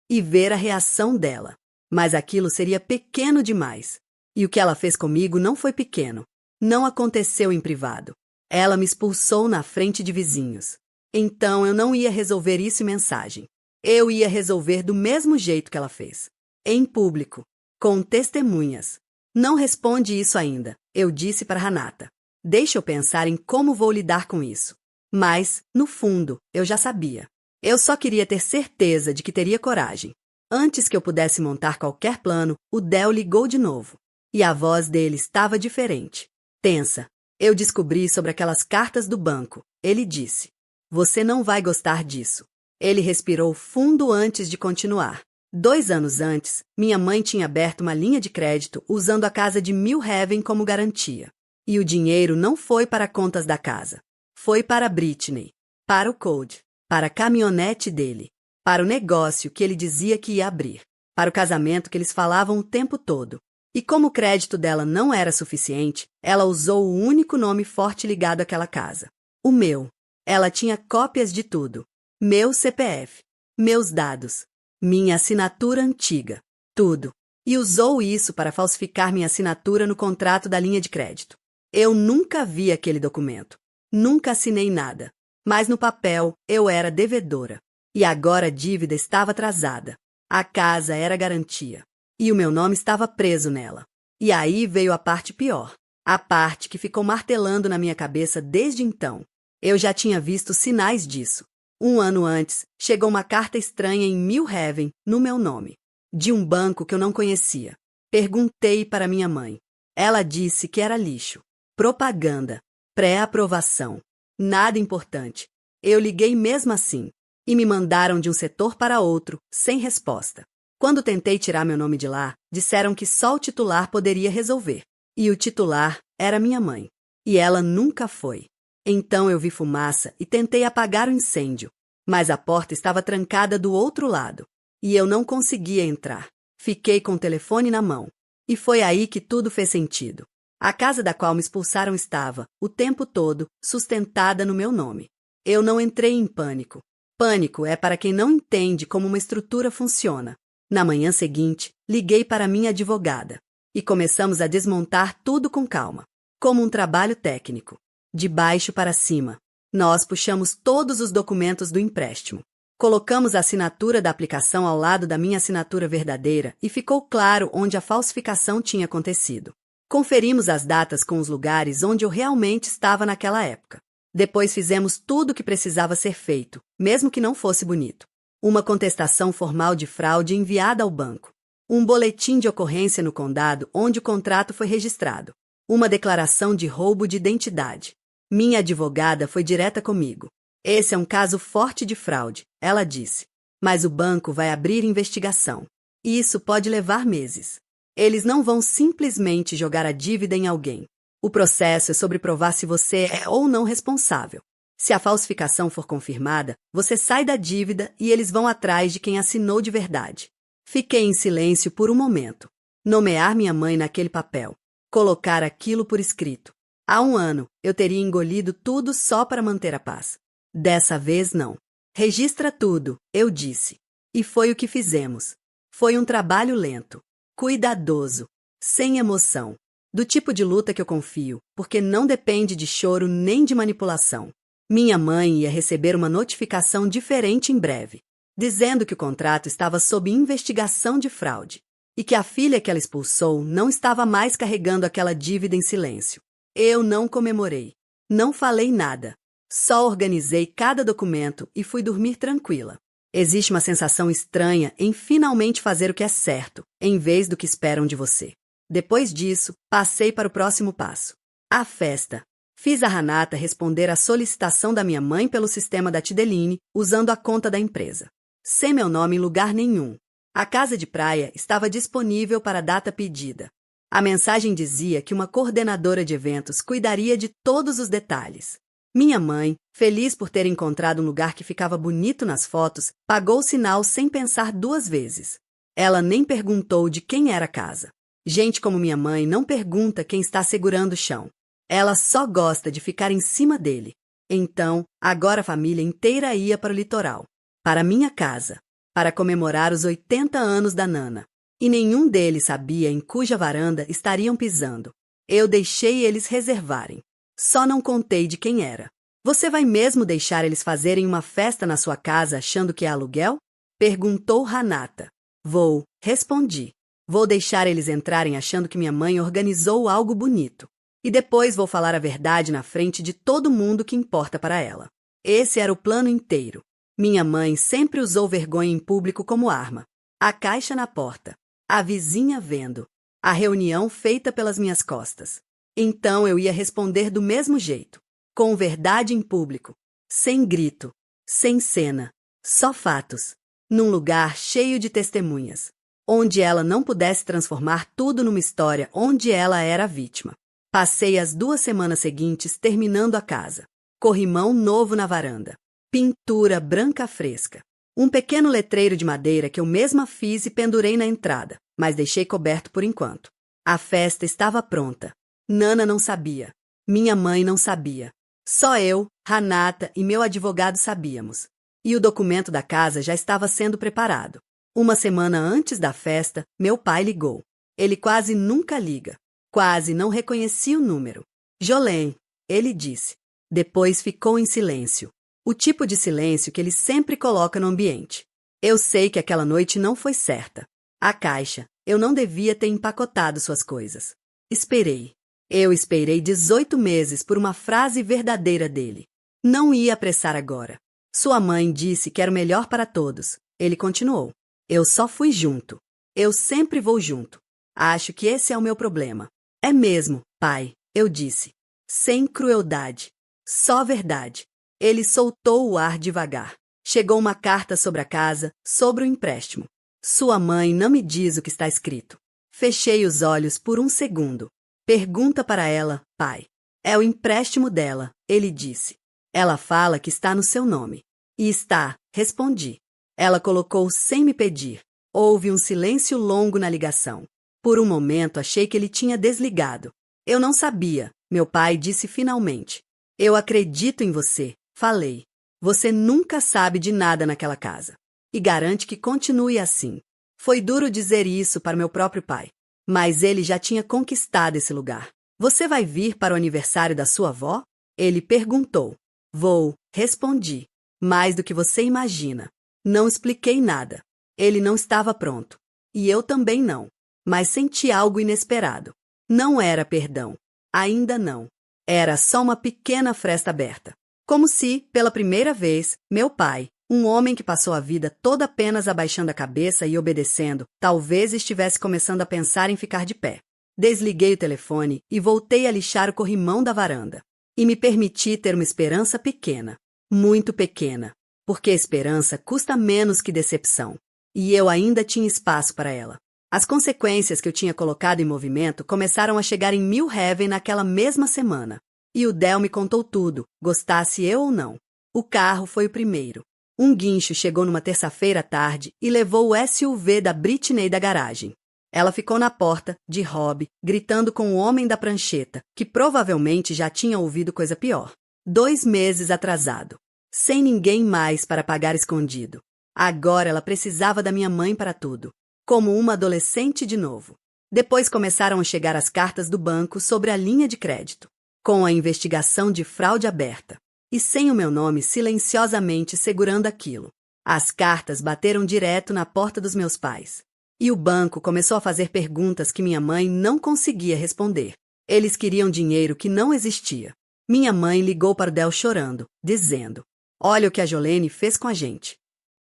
E ver a reação dela. Mas aquilo seria pequeno demais. E o que ela fez comigo não foi pequeno. Não aconteceu em privado. Ela me expulsou na frente de vizinhos. Então eu não ia resolver isso em mensagem. Eu ia resolver do mesmo jeito que ela fez. Em público. Com testemunhas. Não responde isso ainda, eu disse para Renata. Deixa eu pensar em como vou lidar com isso. Mas, no fundo, eu já sabia. Eu só queria ter certeza de que teria coragem. Antes que eu pudesse montar qualquer plano, o Del ligou de novo. E a voz dele estava diferente. Tensa. Eu descobri sobre aquelas cartas do banco. Ele disse. Você não vai gostar disso. Ele respirou fundo antes de continuar. 2 anos antes, minha mãe tinha aberto uma linha de crédito usando a casa de Mill Haven como garantia. E o dinheiro não foi para contas da casa. Foi para Britney, para o Code, para a caminhonete dele, para o negócio que ele dizia que ia abrir, para o casamento que eles falavam o tempo todo. E como o crédito dela não era suficiente, ela usou o único nome forte ligado àquela casa. O meu. Ela tinha cópias de tudo. Meu CPF, meus dados, minha assinatura antiga, tudo. E usou isso para falsificar minha assinatura no contrato da linha de crédito. Eu nunca vi aquele documento. Nunca assinei nada. Mas no papel eu era devedora. E agora a dívida estava atrasada. A casa era garantia. E o meu nome estava preso nela. E aí veio a parte pior. A parte que ficou martelando na minha cabeça desde então. Eu já tinha visto sinais disso. 1 ano antes, chegou uma carta estranha em Mill Haven, no meu nome, de um banco que eu não conhecia. Perguntei para minha mãe. Ela disse que era lixo. Propaganda. Pré-aprovação. Nada importante. Eu liguei mesmo assim. E me mandaram de um setor para outro, sem resposta. Quando tentei tirar meu nome de lá, disseram que só o titular poderia resolver. E o titular era minha mãe. E ela nunca foi. Então eu vi fumaça e tentei apagar o incêndio, mas a porta estava trancada do outro lado, e eu não conseguia entrar. Fiquei com o telefone na mão, e foi aí que tudo fez sentido. A casa da qual me expulsaram estava, o tempo todo, sustentada no meu nome. Eu não entrei em pânico. Pânico é para quem não entende como uma estrutura funciona. Na manhã seguinte, liguei para minha advogada, e começamos a desmontar tudo com calma, como um trabalho técnico. De baixo para cima. Nós puxamos todos os documentos do empréstimo. Colocamos a assinatura da aplicação ao lado da minha assinatura verdadeira e ficou claro onde a falsificação tinha acontecido. Conferimos as datas com os lugares onde eu realmente estava naquela época. Depois fizemos tudo o que precisava ser feito, mesmo que não fosse bonito. Uma contestação formal de fraude enviada ao banco. Um boletim de ocorrência no condado onde o contrato foi registrado. Uma declaração de roubo de identidade. Minha advogada foi direta comigo. Esse é um caso forte de fraude, ela disse. Mas o banco vai abrir investigação. E isso pode levar meses. Eles não vão simplesmente jogar a dívida em alguém. O processo é sobre provar se você é ou não responsável. Se a falsificação for confirmada, você sai da dívida e eles vão atrás de quem assinou de verdade. Fiquei em silêncio por um momento. Nomear minha mãe naquele papel. Colocar aquilo por escrito. Há um ano, eu teria engolido tudo só para manter a paz. Dessa vez, não. Registra tudo, eu disse. E foi o que fizemos. Foi um trabalho lento, cuidadoso, sem emoção. Do tipo de luta que eu confio, porque não depende de choro nem de manipulação. Minha mãe ia receber uma notificação diferente em breve, dizendo que o contrato estava sob investigação de fraude e que a filha que ela expulsou não estava mais carregando aquela dívida em silêncio. Eu não comemorei, não falei nada, só organizei cada documento e fui dormir tranquila. Existe uma sensação estranha em finalmente fazer o que é certo, em vez do que esperam de você. Depois disso, passei para o próximo passo. A festa. Fiz a Renata responder à solicitação da minha mãe pelo sistema da Tideline, usando a conta da empresa. Sem meu nome em lugar nenhum. A casa de praia estava disponível para a data pedida. A mensagem dizia que uma coordenadora de eventos cuidaria de todos os detalhes. Minha mãe, feliz por ter encontrado um lugar que ficava bonito nas fotos, pagou o sinal sem pensar duas vezes. Ela nem perguntou de quem era a casa. Gente como minha mãe não pergunta quem está segurando o chão. Ela só gosta de ficar em cima dele. Então, agora a família inteira ia para o litoral, para minha casa, para comemorar os 80 anos da Nana. E nenhum deles sabia em cuja varanda estariam pisando. Eu deixei eles reservarem. Só não contei de quem era. Você vai mesmo deixar eles fazerem uma festa na sua casa achando que é aluguel? Perguntou Renata. Vou, respondi. Vou deixar eles entrarem achando que minha mãe organizou algo bonito. E depois vou falar a verdade na frente de todo mundo que importa para ela. Esse era o plano inteiro. Minha mãe sempre usou vergonha em público como arma. A caixa na porta. A vizinha vendo. A reunião feita pelas minhas costas. Então eu ia responder do mesmo jeito. Com verdade em público. Sem grito. Sem cena. Só fatos. Num lugar cheio de testemunhas. Onde ela não pudesse transformar tudo numa história onde ela era a vítima. Passei as 2 semanas seguintes terminando a casa. Corrimão novo na varanda. Pintura branca fresca. Um pequeno letreiro de madeira que eu mesma fiz e pendurei na entrada, mas deixei coberto por enquanto. A festa estava pronta. Nana não sabia. Minha mãe não sabia. Só eu, Renata e meu advogado sabíamos. E o documento da casa já estava sendo preparado. Uma semana antes da festa, meu pai ligou. Ele quase nunca liga. Quase não reconheci o número. Jolene, ele disse. Depois ficou em silêncio. O tipo de silêncio que ele sempre coloca no ambiente. Eu sei que aquela noite não foi certa. A caixa, eu não devia ter empacotado suas coisas. Esperei. Eu esperei 18 meses por uma frase verdadeira dele. Não ia apressar agora. Sua mãe disse que era o melhor para todos. Ele continuou. Eu só fui junto. Eu sempre vou junto. Acho que esse é o meu problema. É mesmo, pai, eu disse. Sem crueldade. Só verdade. Ele soltou o ar devagar. Chegou uma carta sobre a casa, sobre o empréstimo. Sua mãe não me diz o que está escrito. Fechei os olhos por um segundo. Pergunta para ela, pai. É o empréstimo dela, ele disse. Ela fala que está no seu nome. E está, respondi. Ela colocou sem me pedir. Houve um silêncio longo na ligação. Por um momento achei que ele tinha desligado. Eu não sabia, meu pai disse finalmente. Eu acredito em você, falei. Você nunca sabe de nada naquela casa. E garante que continue assim. Foi duro dizer isso para meu próprio pai. Mas ele já tinha conquistado esse lugar. Você vai vir para o aniversário da sua avó? Ele perguntou. Vou, respondi. Mais do que você imagina. Não expliquei nada. Ele não estava pronto. E eu também não. Mas senti algo inesperado. Não era perdão. Ainda não. Era só uma pequena fresta aberta. Como se, pela primeira vez, meu pai, um homem que passou a vida toda apenas abaixando a cabeça e obedecendo, talvez estivesse começando a pensar em ficar de pé. Desliguei o telefone e voltei a lixar o corrimão da varanda. E me permiti ter uma esperança pequena. Muito pequena. Porque a esperança custa menos que decepção. E eu ainda tinha espaço para ela. As consequências que eu tinha colocado em movimento começaram a chegar em Mill Haven naquela mesma semana. E o Del me contou tudo, gostasse eu ou não. O carro foi o primeiro. Um guincho chegou numa terça-feira à tarde e levou o SUV da Britney da garagem. Ela ficou na porta, de hobby, gritando com o homem da prancheta, que provavelmente já tinha ouvido coisa pior. 2 meses atrasado. Sem ninguém mais para pagar escondido. Agora ela precisava da minha mãe para tudo. Como uma adolescente de novo. Depois começaram a chegar as cartas do banco sobre a linha de crédito, com a investigação de fraude aberta. E sem o meu nome silenciosamente segurando aquilo. As cartas bateram direto na porta dos meus pais. E o banco começou a fazer perguntas que minha mãe não conseguia responder. Eles queriam dinheiro que não existia. Minha mãe ligou para o Del chorando, dizendo: "Olha o que a Jolene fez com a gente."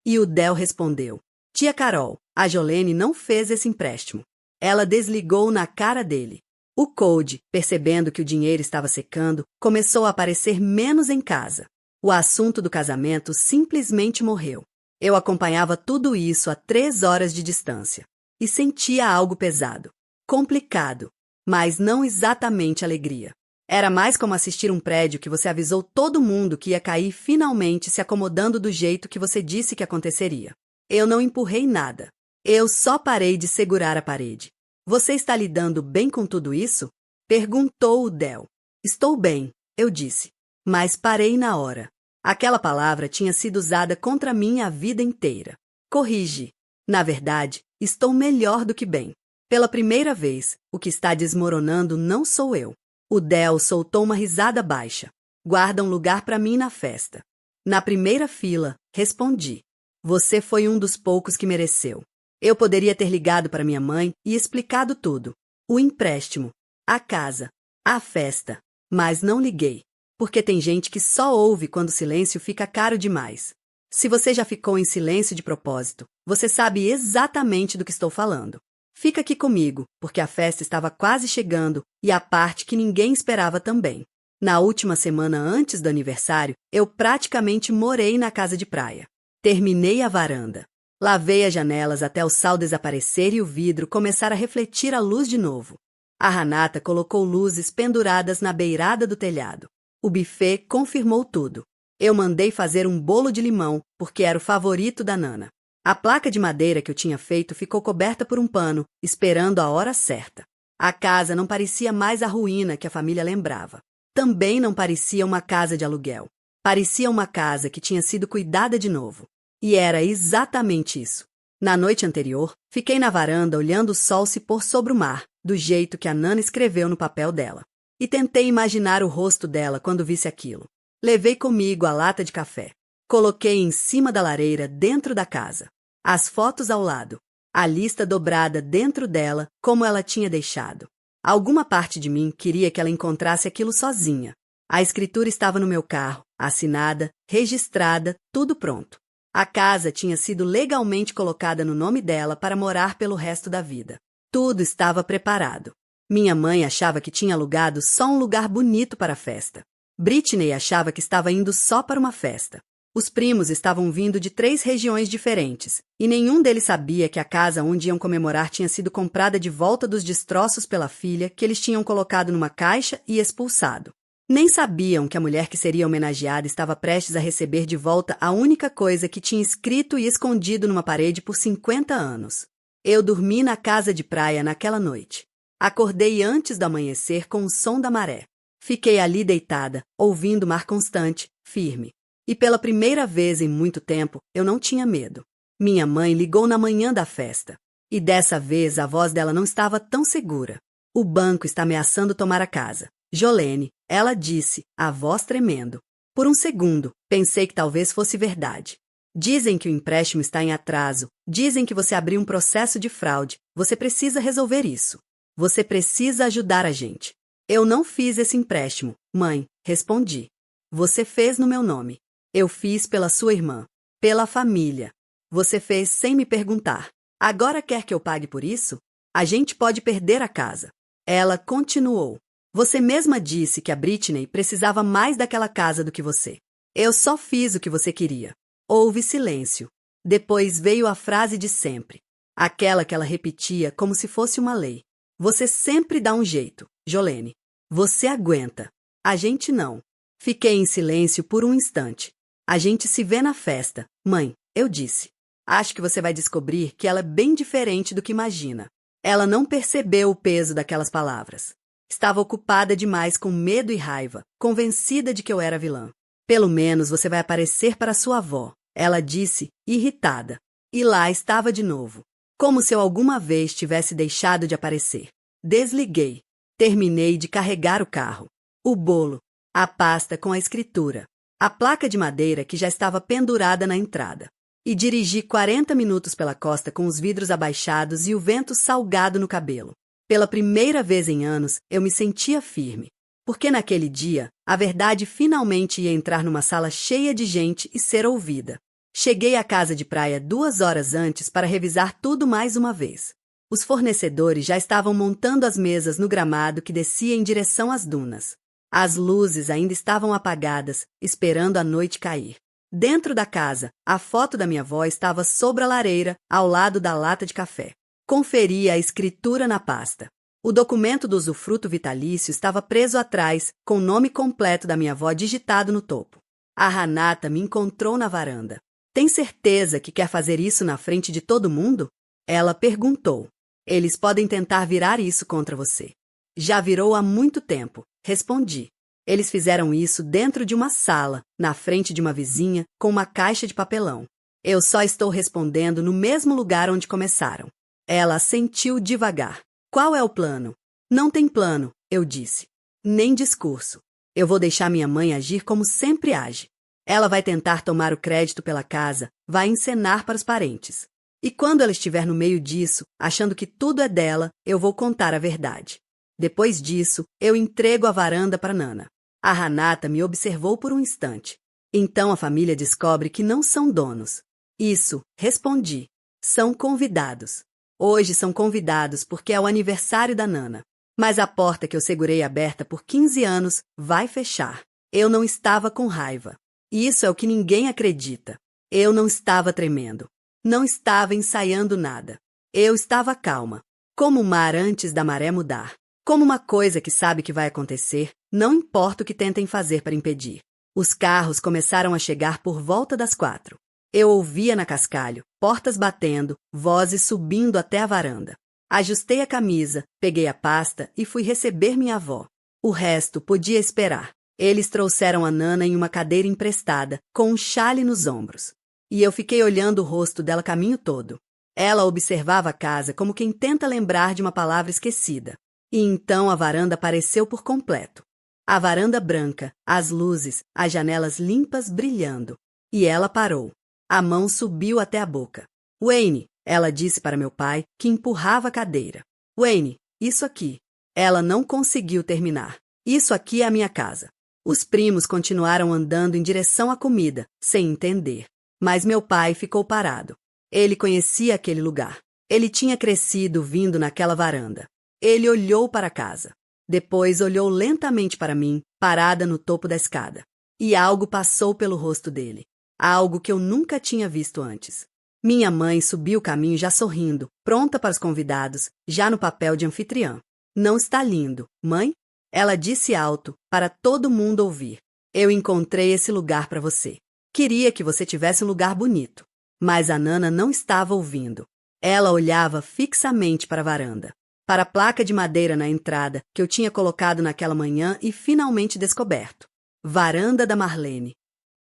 E o Del respondeu: "Tia Carol, a Jolene não fez esse empréstimo." Ela desligou na cara dele. O Code, percebendo que o dinheiro estava secando, começou a aparecer menos em casa. O assunto do casamento simplesmente morreu. Eu acompanhava tudo isso a 3 horas de distância. E sentia algo pesado. Complicado. Mas não exatamente alegria. Era mais como assistir um prédio que você avisou todo mundo que ia cair finalmente se acomodando do jeito que você disse que aconteceria. Eu não empurrei nada. Eu só parei de segurar a parede. "Você está lidando bem com tudo isso?" perguntou o Del. "Estou bem", eu disse. Mas parei na hora. Aquela palavra tinha sido usada contra mim a vida inteira. Corrigi. Na verdade, estou melhor do que bem. Pela primeira vez, o que está desmoronando não sou eu. O Del soltou uma risada baixa. "Guarda um lugar para mim na festa." "Na primeira fila", respondi. "Você foi um dos poucos que mereceu." Eu poderia ter ligado para minha mãe e explicado tudo. O empréstimo, a casa, a festa. Mas não liguei. Porque tem gente que só ouve quando o silêncio fica caro demais. Se você já ficou em silêncio de propósito, você sabe exatamente do que estou falando. Fica aqui comigo, porque a festa estava quase chegando e a parte que ninguém esperava também. Na última semana antes do aniversário, eu praticamente morei na casa de praia. Terminei a varanda. Lavei as janelas até o sal desaparecer e o vidro começar a refletir a luz de novo. A Renata colocou luzes penduradas na beirada do telhado. O buffet confirmou tudo. Eu mandei fazer um bolo de limão, porque era o favorito da Nana. A placa de madeira que eu tinha feito ficou coberta por um pano, esperando a hora certa. A casa não parecia mais a ruína que a família lembrava. Também não parecia uma casa de aluguel. Parecia uma casa que tinha sido cuidada de novo. E era exatamente isso. Na noite anterior, fiquei na varanda olhando o sol se pôr sobre o mar, do jeito que a Nana escreveu no papel dela. E tentei imaginar o rosto dela quando visse aquilo. Levei comigo a lata de café. Coloquei em cima da lareira dentro da casa. As fotos ao lado. A lista dobrada dentro dela, como ela tinha deixado. Alguma parte de mim queria que ela encontrasse aquilo sozinha. A escritura estava no meu carro, assinada, registrada, tudo pronto. A casa tinha sido legalmente colocada no nome dela para morar pelo resto da vida. Tudo estava preparado. Minha mãe achava que tinha alugado só um lugar bonito para a festa. Britney achava que estava indo só para uma festa. Os primos estavam vindo de 3 regiões diferentes, e nenhum deles sabia que a casa onde iam comemorar tinha sido comprada de volta dos destroços pela filha que eles tinham colocado numa caixa e expulsado. Nem sabiam que a mulher que seria homenageada estava prestes a receber de volta a única coisa que tinha escrito e escondido numa parede por 50 anos. Eu dormi na casa de praia naquela noite. Acordei antes do amanhecer com o som da maré. Fiquei ali deitada, ouvindo o mar constante, firme. E pela primeira vez em muito tempo, eu não tinha medo. Minha mãe ligou na manhã da festa. E dessa vez a voz dela não estava tão segura. "O banco está ameaçando tomar a casa. Jolene", ela disse, a voz tremendo. Por um segundo, pensei que talvez fosse verdade. "Dizem que o empréstimo está em atraso. Dizem que você abriu um processo de fraude. Você precisa resolver isso. Você precisa ajudar a gente." "Eu não fiz esse empréstimo, mãe", respondi. "Você fez no meu nome. Eu fiz pela sua irmã. Pela família. Você fez sem me perguntar. Agora quer que eu pague por isso? A gente pode perder a casa." Ela continuou. "Você mesma disse que a Britney precisava mais daquela casa do que você. Eu só fiz o que você queria." Houve silêncio. Depois veio a frase de sempre. Aquela que ela repetia como se fosse uma lei. "Você sempre dá um jeito, Jolene. Você aguenta. A gente não." Fiquei em silêncio por um instante. "A gente se vê na festa, mãe", eu disse. "Acho que você vai descobrir que ela é bem diferente do que imagina." Ela não percebeu o peso daquelas palavras. Estava ocupada demais com medo e raiva, convencida de que eu era vilã. Pelo menos você vai aparecer para sua avó, ela disse, irritada. E lá estava de novo, como se eu alguma vez tivesse deixado de aparecer. Desliguei. Terminei de carregar o carro, o bolo, a pasta com a escritura, a placa de madeira que já estava pendurada na entrada. E dirigi 40 minutos pela costa com os vidros abaixados e o vento salgado no cabelo. Pela primeira vez em anos, eu me sentia firme, porque naquele dia, a verdade finalmente ia entrar numa sala cheia de gente e ser ouvida. Cheguei à casa de praia 2 horas antes para revisar tudo mais uma vez. Os fornecedores já estavam montando as mesas no gramado que descia em direção às dunas. As luzes ainda estavam apagadas, esperando a noite cair. Dentro da casa, a foto da minha avó estava sobre a lareira, ao lado da lata de café. Conferi a escritura na pasta. O documento do usufruto vitalício estava preso atrás, com o nome completo da minha avó digitado no topo. A Renata me encontrou na varanda. Tem certeza que quer fazer isso na frente de todo mundo? Ela perguntou. Eles podem tentar virar isso contra você. Já virou há muito tempo, respondi. Eles fizeram isso dentro de uma sala, na frente de uma vizinha, com uma caixa de papelão. Eu só estou respondendo no mesmo lugar onde começaram. Ela assentiu devagar. Qual é o plano? Não tem plano, eu disse. Nem discurso. Eu vou deixar minha mãe agir como sempre age. Ela vai tentar tomar o crédito pela casa, vai encenar para os parentes. E quando ela estiver no meio disso, achando que tudo é dela, eu vou contar a verdade. Depois disso, eu entrego a varanda para Nana. A Renata me observou por um instante. Então a família descobre que não são donos. Isso, respondi. São convidados. Hoje são convidados porque é o aniversário da Nana. Mas a porta que eu segurei aberta por 15 anos vai fechar. Eu não estava com raiva. Isso é o que ninguém acredita. Eu não estava tremendo. Não estava ensaiando nada. Eu estava calma, como o mar antes da maré mudar. Como uma coisa que sabe que vai acontecer, não importa o que tentem fazer para impedir. Os carros começaram a chegar por volta das 4. Eu ouvia na cascalho, portas batendo, vozes subindo até a varanda. Ajustei a camisa, peguei a pasta e fui receber minha avó. O resto podia esperar. Eles trouxeram a Nana em uma cadeira emprestada, com um chale nos ombros. E eu fiquei olhando o rosto dela o caminho todo. Ela observava a casa como quem tenta lembrar de uma palavra esquecida. E então a varanda apareceu por completo. A varanda branca, as luzes, as janelas limpas brilhando. E ela parou. A mão subiu até a boca. Wayne, ela disse para meu pai, que empurrava a cadeira. Wayne, isso aqui. Ela não conseguiu terminar. Isso aqui é a minha casa. Os primos continuaram andando em direção à comida, sem entender. Mas meu pai ficou parado. Ele conhecia aquele lugar. Ele tinha crescido vindo naquela varanda. Ele olhou para a casa. Depois olhou lentamente para mim, parada no topo da escada. E algo passou pelo rosto dele. Algo que eu nunca tinha visto antes. Minha mãe subiu o caminho já sorrindo, pronta para os convidados, já no papel de anfitriã. Não está lindo, mãe? Ela disse alto, para todo mundo ouvir. Eu encontrei esse lugar para você. Queria que você tivesse um lugar bonito. Mas a Nana não estava ouvindo. Ela olhava fixamente para a varanda. Para a placa de madeira na entrada, que eu tinha colocado naquela manhã e finalmente descoberto. Varanda da Marlene.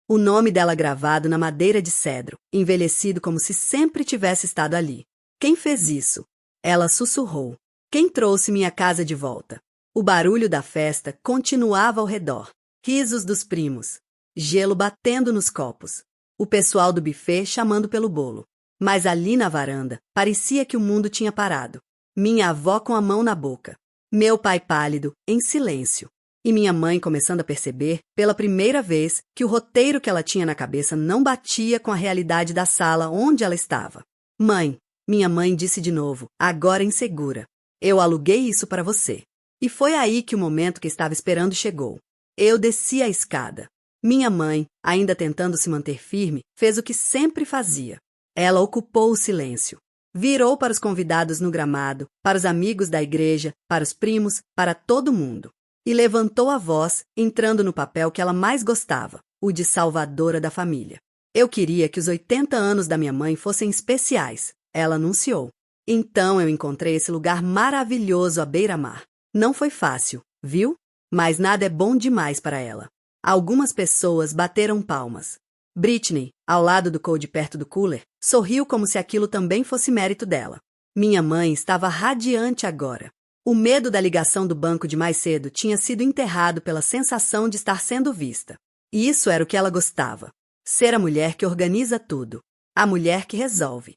O nome dela gravado na madeira de cedro, envelhecido como se sempre tivesse estado ali. Quem fez isso? Ela sussurrou. Quem trouxe minha casa de volta? O barulho da festa continuava ao redor. Risos dos primos. Gelo batendo nos copos. O pessoal do buffet chamando pelo bolo. Mas ali na varanda, parecia que o mundo tinha parado. Minha avó com a mão na boca. Meu pai pálido, em silêncio. E minha mãe começando a perceber, pela primeira vez, que o roteiro que ela tinha na cabeça não batia com a realidade da sala onde ela estava. Mãe, minha mãe disse de novo, agora insegura. Eu aluguei isso para você. E foi aí que o momento que estava esperando chegou. Eu desci a escada. Minha mãe, ainda tentando se manter firme, fez o que sempre fazia. Ela ocupou o silêncio. Virou para os convidados no gramado, para os amigos da igreja, para os primos, para todo mundo. E levantou a voz, entrando no papel que ela mais gostava, o de salvadora da família. Eu queria que os 80 anos da minha mãe fossem especiais, ela anunciou. Então eu encontrei esse lugar maravilhoso à beira-mar. Não foi fácil, viu? Mas nada é bom demais para ela. Algumas pessoas bateram palmas. Britney, ao lado do Cody perto do cooler, sorriu como se aquilo também fosse mérito dela. Minha mãe estava radiante agora. O medo da ligação do banco de mais cedo tinha sido enterrado pela sensação de estar sendo vista. E isso era o que ela gostava. Ser a mulher que organiza tudo. A mulher que resolve.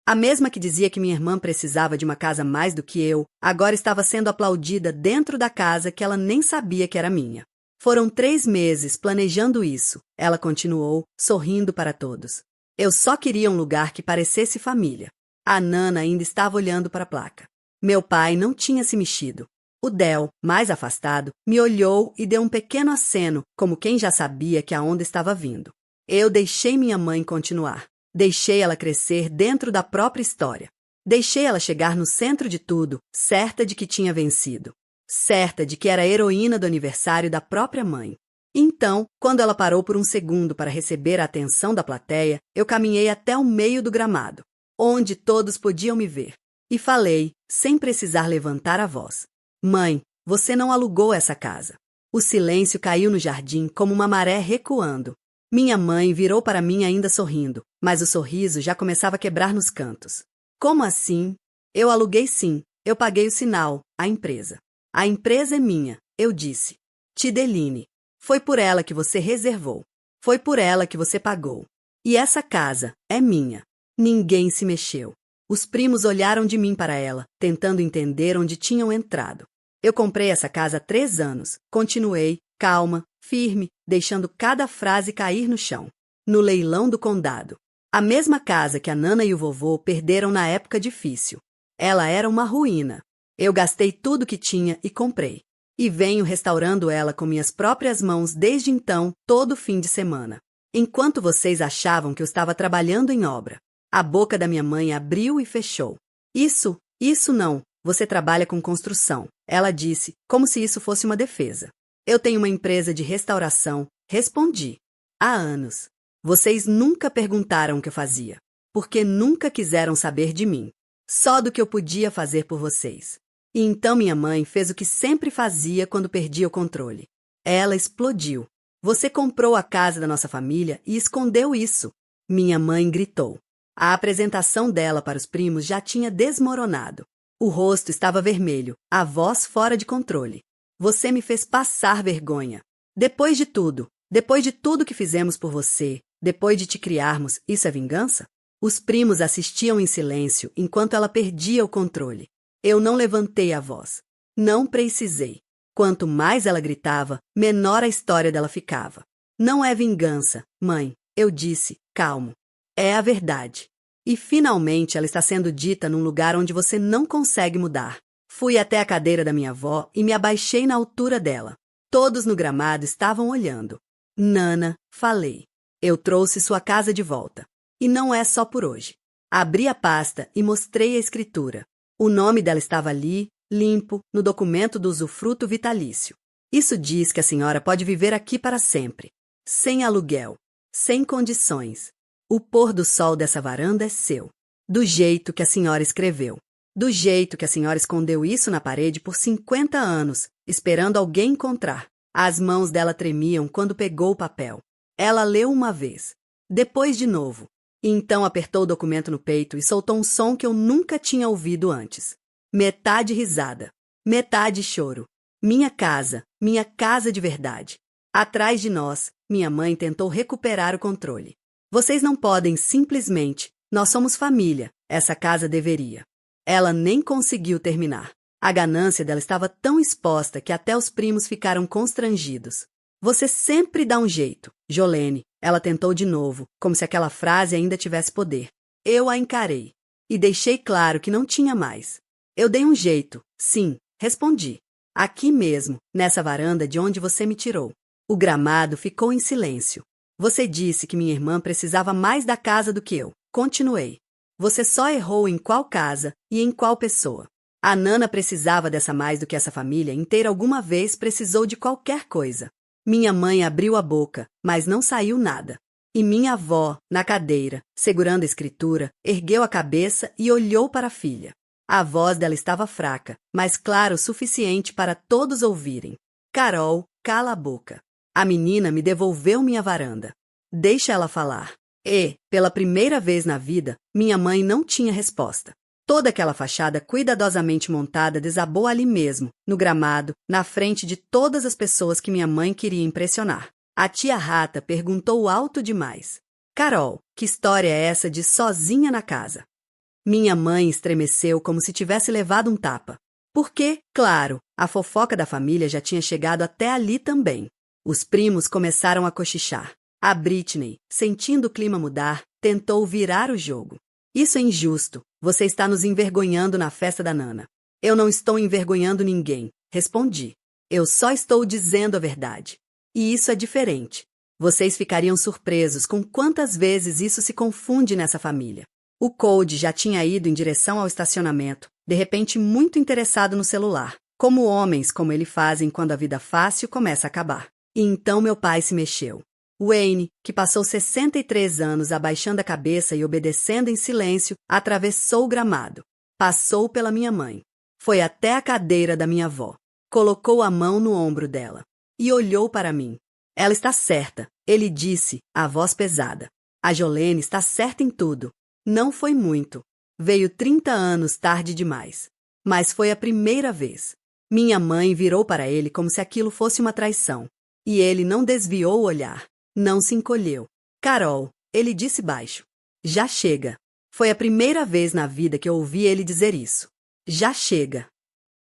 A mesma que dizia que minha irmã precisava de uma casa mais do que eu, agora estava sendo aplaudida dentro da casa que ela nem sabia que era minha. Foram 3 meses planejando isso, ela continuou, sorrindo para todos. Eu só queria um lugar que parecesse família. A Nana ainda estava olhando para a placa. Meu pai não tinha se mexido. O Del, mais afastado, me olhou e deu um pequeno aceno, como quem já sabia que a onda estava vindo. Eu deixei minha mãe continuar. Deixei ela crescer dentro da própria história. Deixei ela chegar no centro de tudo, certa de que tinha vencido. Certa de que era a heroína do aniversário da própria mãe. Então, quando ela parou por um segundo para receber a atenção da plateia, eu caminhei até o meio do gramado, onde todos podiam me ver. E falei, sem precisar levantar a voz. Mãe, você não alugou essa casa. O silêncio caiu no jardim como uma maré recuando. Minha mãe virou para mim ainda sorrindo, mas o sorriso já começava a quebrar nos cantos. Como assim? Eu aluguei sim, eu paguei o sinal, a empresa. A empresa é minha, eu disse. Tideline. Foi por ela que você reservou. Foi por ela que você pagou. E essa casa é minha. Ninguém se mexeu. Os primos olharam de mim para ela, tentando entender onde tinham entrado. Eu comprei essa casa há 3 anos. Continuei, calma, firme, deixando cada frase cair no chão. No leilão do condado. A mesma casa que a Nana e o vovô perderam na época difícil. Ela era uma ruína. Eu gastei tudo que tinha e comprei. E venho restaurando ela com minhas próprias mãos desde então, todo fim de semana. Enquanto vocês achavam que eu estava trabalhando em obra. A boca da minha mãe abriu e fechou. Isso não. Você trabalha com construção. Ela disse, como se isso fosse uma defesa. Eu tenho uma empresa de restauração. Respondi. Há anos. Vocês nunca perguntaram o que eu fazia. Porque nunca quiseram saber de mim. Só do que eu podia fazer por vocês. E então minha mãe fez o que sempre fazia quando perdia o controle. Ela explodiu. Você comprou a casa da nossa família e escondeu isso. Minha mãe gritou. A apresentação dela para os primos já tinha desmoronado. O rosto estava vermelho, a voz fora de controle. Você me fez passar vergonha. Depois de tudo que fizemos por você, depois de te criarmos, isso é vingança? Os primos assistiam em silêncio enquanto ela perdia o controle. Eu não levantei a voz. Não precisei. Quanto mais ela gritava, menor a história dela ficava. Não é vingança, mãe, eu disse, calmo. É a verdade. E finalmente ela está sendo dita num lugar onde você não consegue mudar. Fui até a cadeira da minha avó e me abaixei na altura dela. Todos no gramado estavam olhando. Nana, falei. Eu trouxe sua casa de volta. E não é só por hoje. Abri a pasta e mostrei a escritura. O nome dela estava ali, limpo, no documento do usufruto vitalício. Isso diz que a senhora pode viver aqui para sempre. Sem aluguel. Sem condições. O pôr do sol dessa varanda é seu. Do jeito que a senhora escreveu. Do jeito que a senhora escondeu isso na parede por 50 anos, esperando alguém encontrar. As mãos dela tremiam quando pegou o papel. Ela leu uma vez. Depois de novo. E então apertou o documento no peito e soltou um som que eu nunca tinha ouvido antes. Metade risada. Metade choro. Minha casa de verdade. Atrás de nós, minha mãe tentou recuperar o controle. Vocês não podem simplesmente. Nós somos família. Essa casa deveria. Ela nem conseguiu terminar. A ganância dela estava tão exposta que até os primos ficaram constrangidos. Você sempre dá um jeito, Jolene. Ela tentou de novo, como se aquela frase ainda tivesse poder. Eu a encarei. E deixei claro que não tinha mais. Eu dei um jeito. Sim, respondi. Aqui mesmo, nessa varanda de onde você me tirou. O gramado ficou em silêncio. Você disse que minha irmã precisava mais da casa do que eu. Continuei. Você só errou em qual casa e em qual pessoa. A Nana precisava dessa mais do que essa família inteira alguma vez precisou de qualquer coisa. Minha mãe abriu a boca, mas não saiu nada. E minha avó, na cadeira, segurando a escritura, ergueu a cabeça e olhou para a filha. A voz dela estava fraca, mas clara o suficiente para todos ouvirem. Carol, cala a boca. A menina me devolveu minha varanda. Deixa ela falar. E, pela primeira vez na vida, minha mãe não tinha resposta. Toda aquela fachada cuidadosamente montada desabou ali mesmo, no gramado, na frente de todas as pessoas que minha mãe queria impressionar. A tia Rata perguntou alto demais. Carol, que história é essa de sozinha na casa? Minha mãe estremeceu como se tivesse levado um tapa. Porque, claro, a fofoca da família já tinha chegado até ali também. Os primos começaram a cochichar. A Britney, sentindo o clima mudar, tentou virar o jogo. Isso é injusto. Você está nos envergonhando na festa da Nana. Eu não estou envergonhando ninguém, respondi. Eu só estou dizendo a verdade. E isso é diferente. Vocês ficariam surpresos com quantas vezes isso se confunde nessa família. O Cody já tinha ido em direção ao estacionamento, de repente muito interessado no celular, como homens como ele fazem quando a vida fácil começa a acabar. E então meu pai se mexeu. Wayne, que passou 63 anos abaixando a cabeça e obedecendo em silêncio, atravessou o gramado. Passou pela minha mãe. Foi até a cadeira da minha avó. Colocou a mão no ombro dela. E olhou para mim. Ela está certa, ele disse, a voz pesada. A Jolene está certa em tudo. Não foi muito. Veio 30 anos tarde demais. Mas foi a primeira vez. Minha mãe virou para ele como se aquilo fosse uma traição. E ele não desviou o olhar. Não se encolheu. Carol, ele disse baixo. Já chega. Foi a primeira vez na vida que eu ouvi ele dizer isso. Já chega.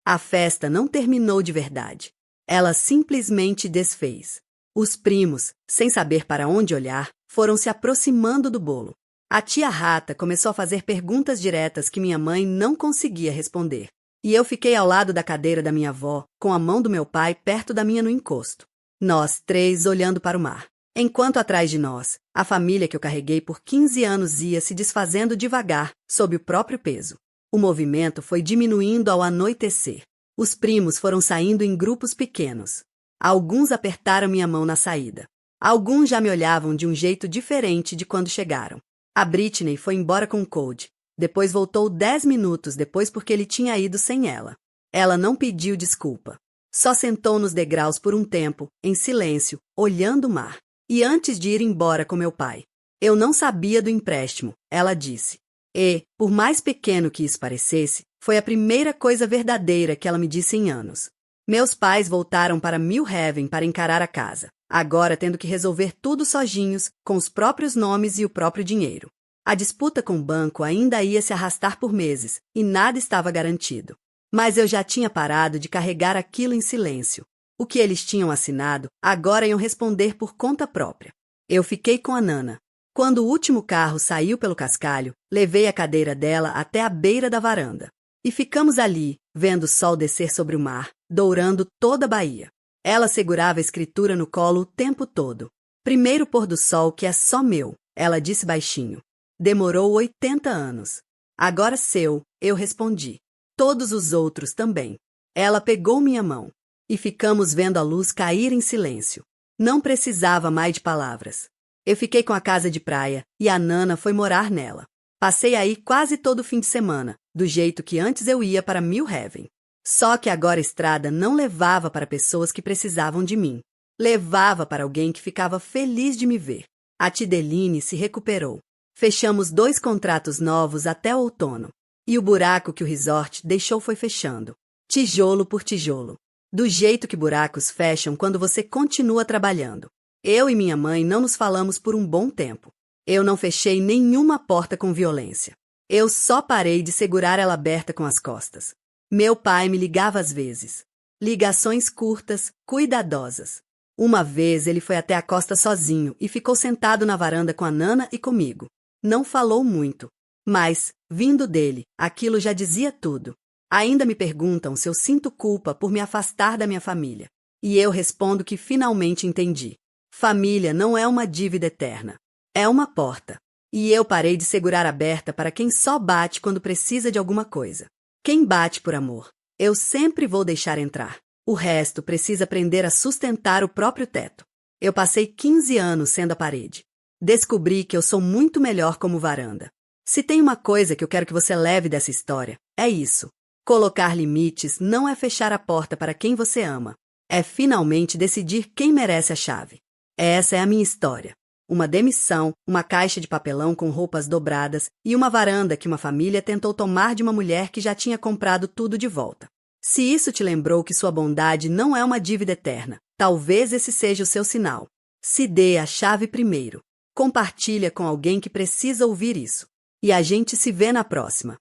A festa não terminou de verdade. Ela simplesmente desfez. Os primos, sem saber para onde olhar, foram se aproximando do bolo. A tia Rata começou a fazer perguntas diretas que minha mãe não conseguia responder. E eu fiquei ao lado da cadeira da minha avó, com a mão do meu pai perto da minha no encosto. Nós três olhando para o mar. Enquanto atrás de nós, a família que eu carreguei por 15 anos ia se desfazendo devagar, sob o próprio peso. O movimento foi diminuindo ao anoitecer. Os primos foram saindo em grupos pequenos. Alguns apertaram minha mão na saída. Alguns já me olhavam de um jeito diferente de quando chegaram. A Britney foi embora com o Cody. Depois voltou 10 minutos depois porque ele tinha ido sem ela. Ela não pediu desculpa. Só sentou nos degraus por um tempo, em silêncio, olhando o mar. E antes de ir embora com meu pai. Eu não sabia do empréstimo, ela disse. E, por mais pequeno que isso parecesse, foi a primeira coisa verdadeira que ela me disse em anos. Meus pais voltaram para Mill Haven para encarar a casa, agora tendo que resolver tudo sozinhos, com os próprios nomes e o próprio dinheiro. A disputa com o banco ainda ia se arrastar por meses, e nada estava garantido. Mas eu já tinha parado de carregar aquilo em silêncio. O que eles tinham assinado, agora iam responder por conta própria. Eu fiquei com a Nana. Quando o último carro saiu pelo cascalho, levei a cadeira dela até a beira da varanda. E ficamos ali, vendo o sol descer sobre o mar, dourando toda a Bahia. Ela segurava a escritura no colo o tempo todo. Primeiro pôr do sol que é só meu, ela disse baixinho. Demorou 80 anos. Agora seu, eu respondi. Todos os outros também. Ela pegou minha mão. E ficamos vendo a luz cair em silêncio. Não precisava mais de palavras. Eu fiquei com a casa de praia e a Nana foi morar nela. Passei aí quase todo fim de semana, do jeito que antes eu ia para Mill Haven. Só que agora a estrada não levava para pessoas que precisavam de mim. Levava para alguém que ficava feliz de me ver. A Tideline se recuperou. Fechamos 2 contratos novos até o outono. E o buraco que o resort deixou foi fechando. Tijolo por tijolo. Do jeito que buracos fecham quando você continua trabalhando. Eu e minha mãe não nos falamos por um bom tempo. Eu não fechei nenhuma porta com violência. Eu só parei de segurar ela aberta com as costas. Meu pai me ligava às vezes. Ligações curtas, cuidadosas. Uma vez ele foi até a costa sozinho e ficou sentado na varanda com a Nana e comigo. Não falou muito, mas, vindo dele, aquilo já dizia tudo. Ainda me perguntam se eu sinto culpa por me afastar da minha família. E eu respondo que finalmente entendi. Família não é uma dívida eterna. É uma porta. E eu parei de segurar aberta para quem só bate quando precisa de alguma coisa. Quem bate por amor, eu sempre vou deixar entrar. O resto precisa aprender a sustentar o próprio teto. Eu passei 15 anos sendo a parede. Descobri que eu sou muito melhor como varanda. Se tem uma coisa que eu quero que você leve dessa história, é isso. Colocar limites não é fechar a porta para quem você ama. É finalmente decidir quem merece a chave. Essa é a minha história. Uma demissão, uma caixa de papelão com roupas dobradas e uma varanda que uma família tentou tomar de uma mulher que já tinha comprado tudo de volta. Se isso te lembrou que sua bondade não é uma dívida eterna, talvez esse seja o seu sinal. Se dê a chave primeiro. Compartilha com alguém que precisa ouvir isso. E a gente se vê na próxima.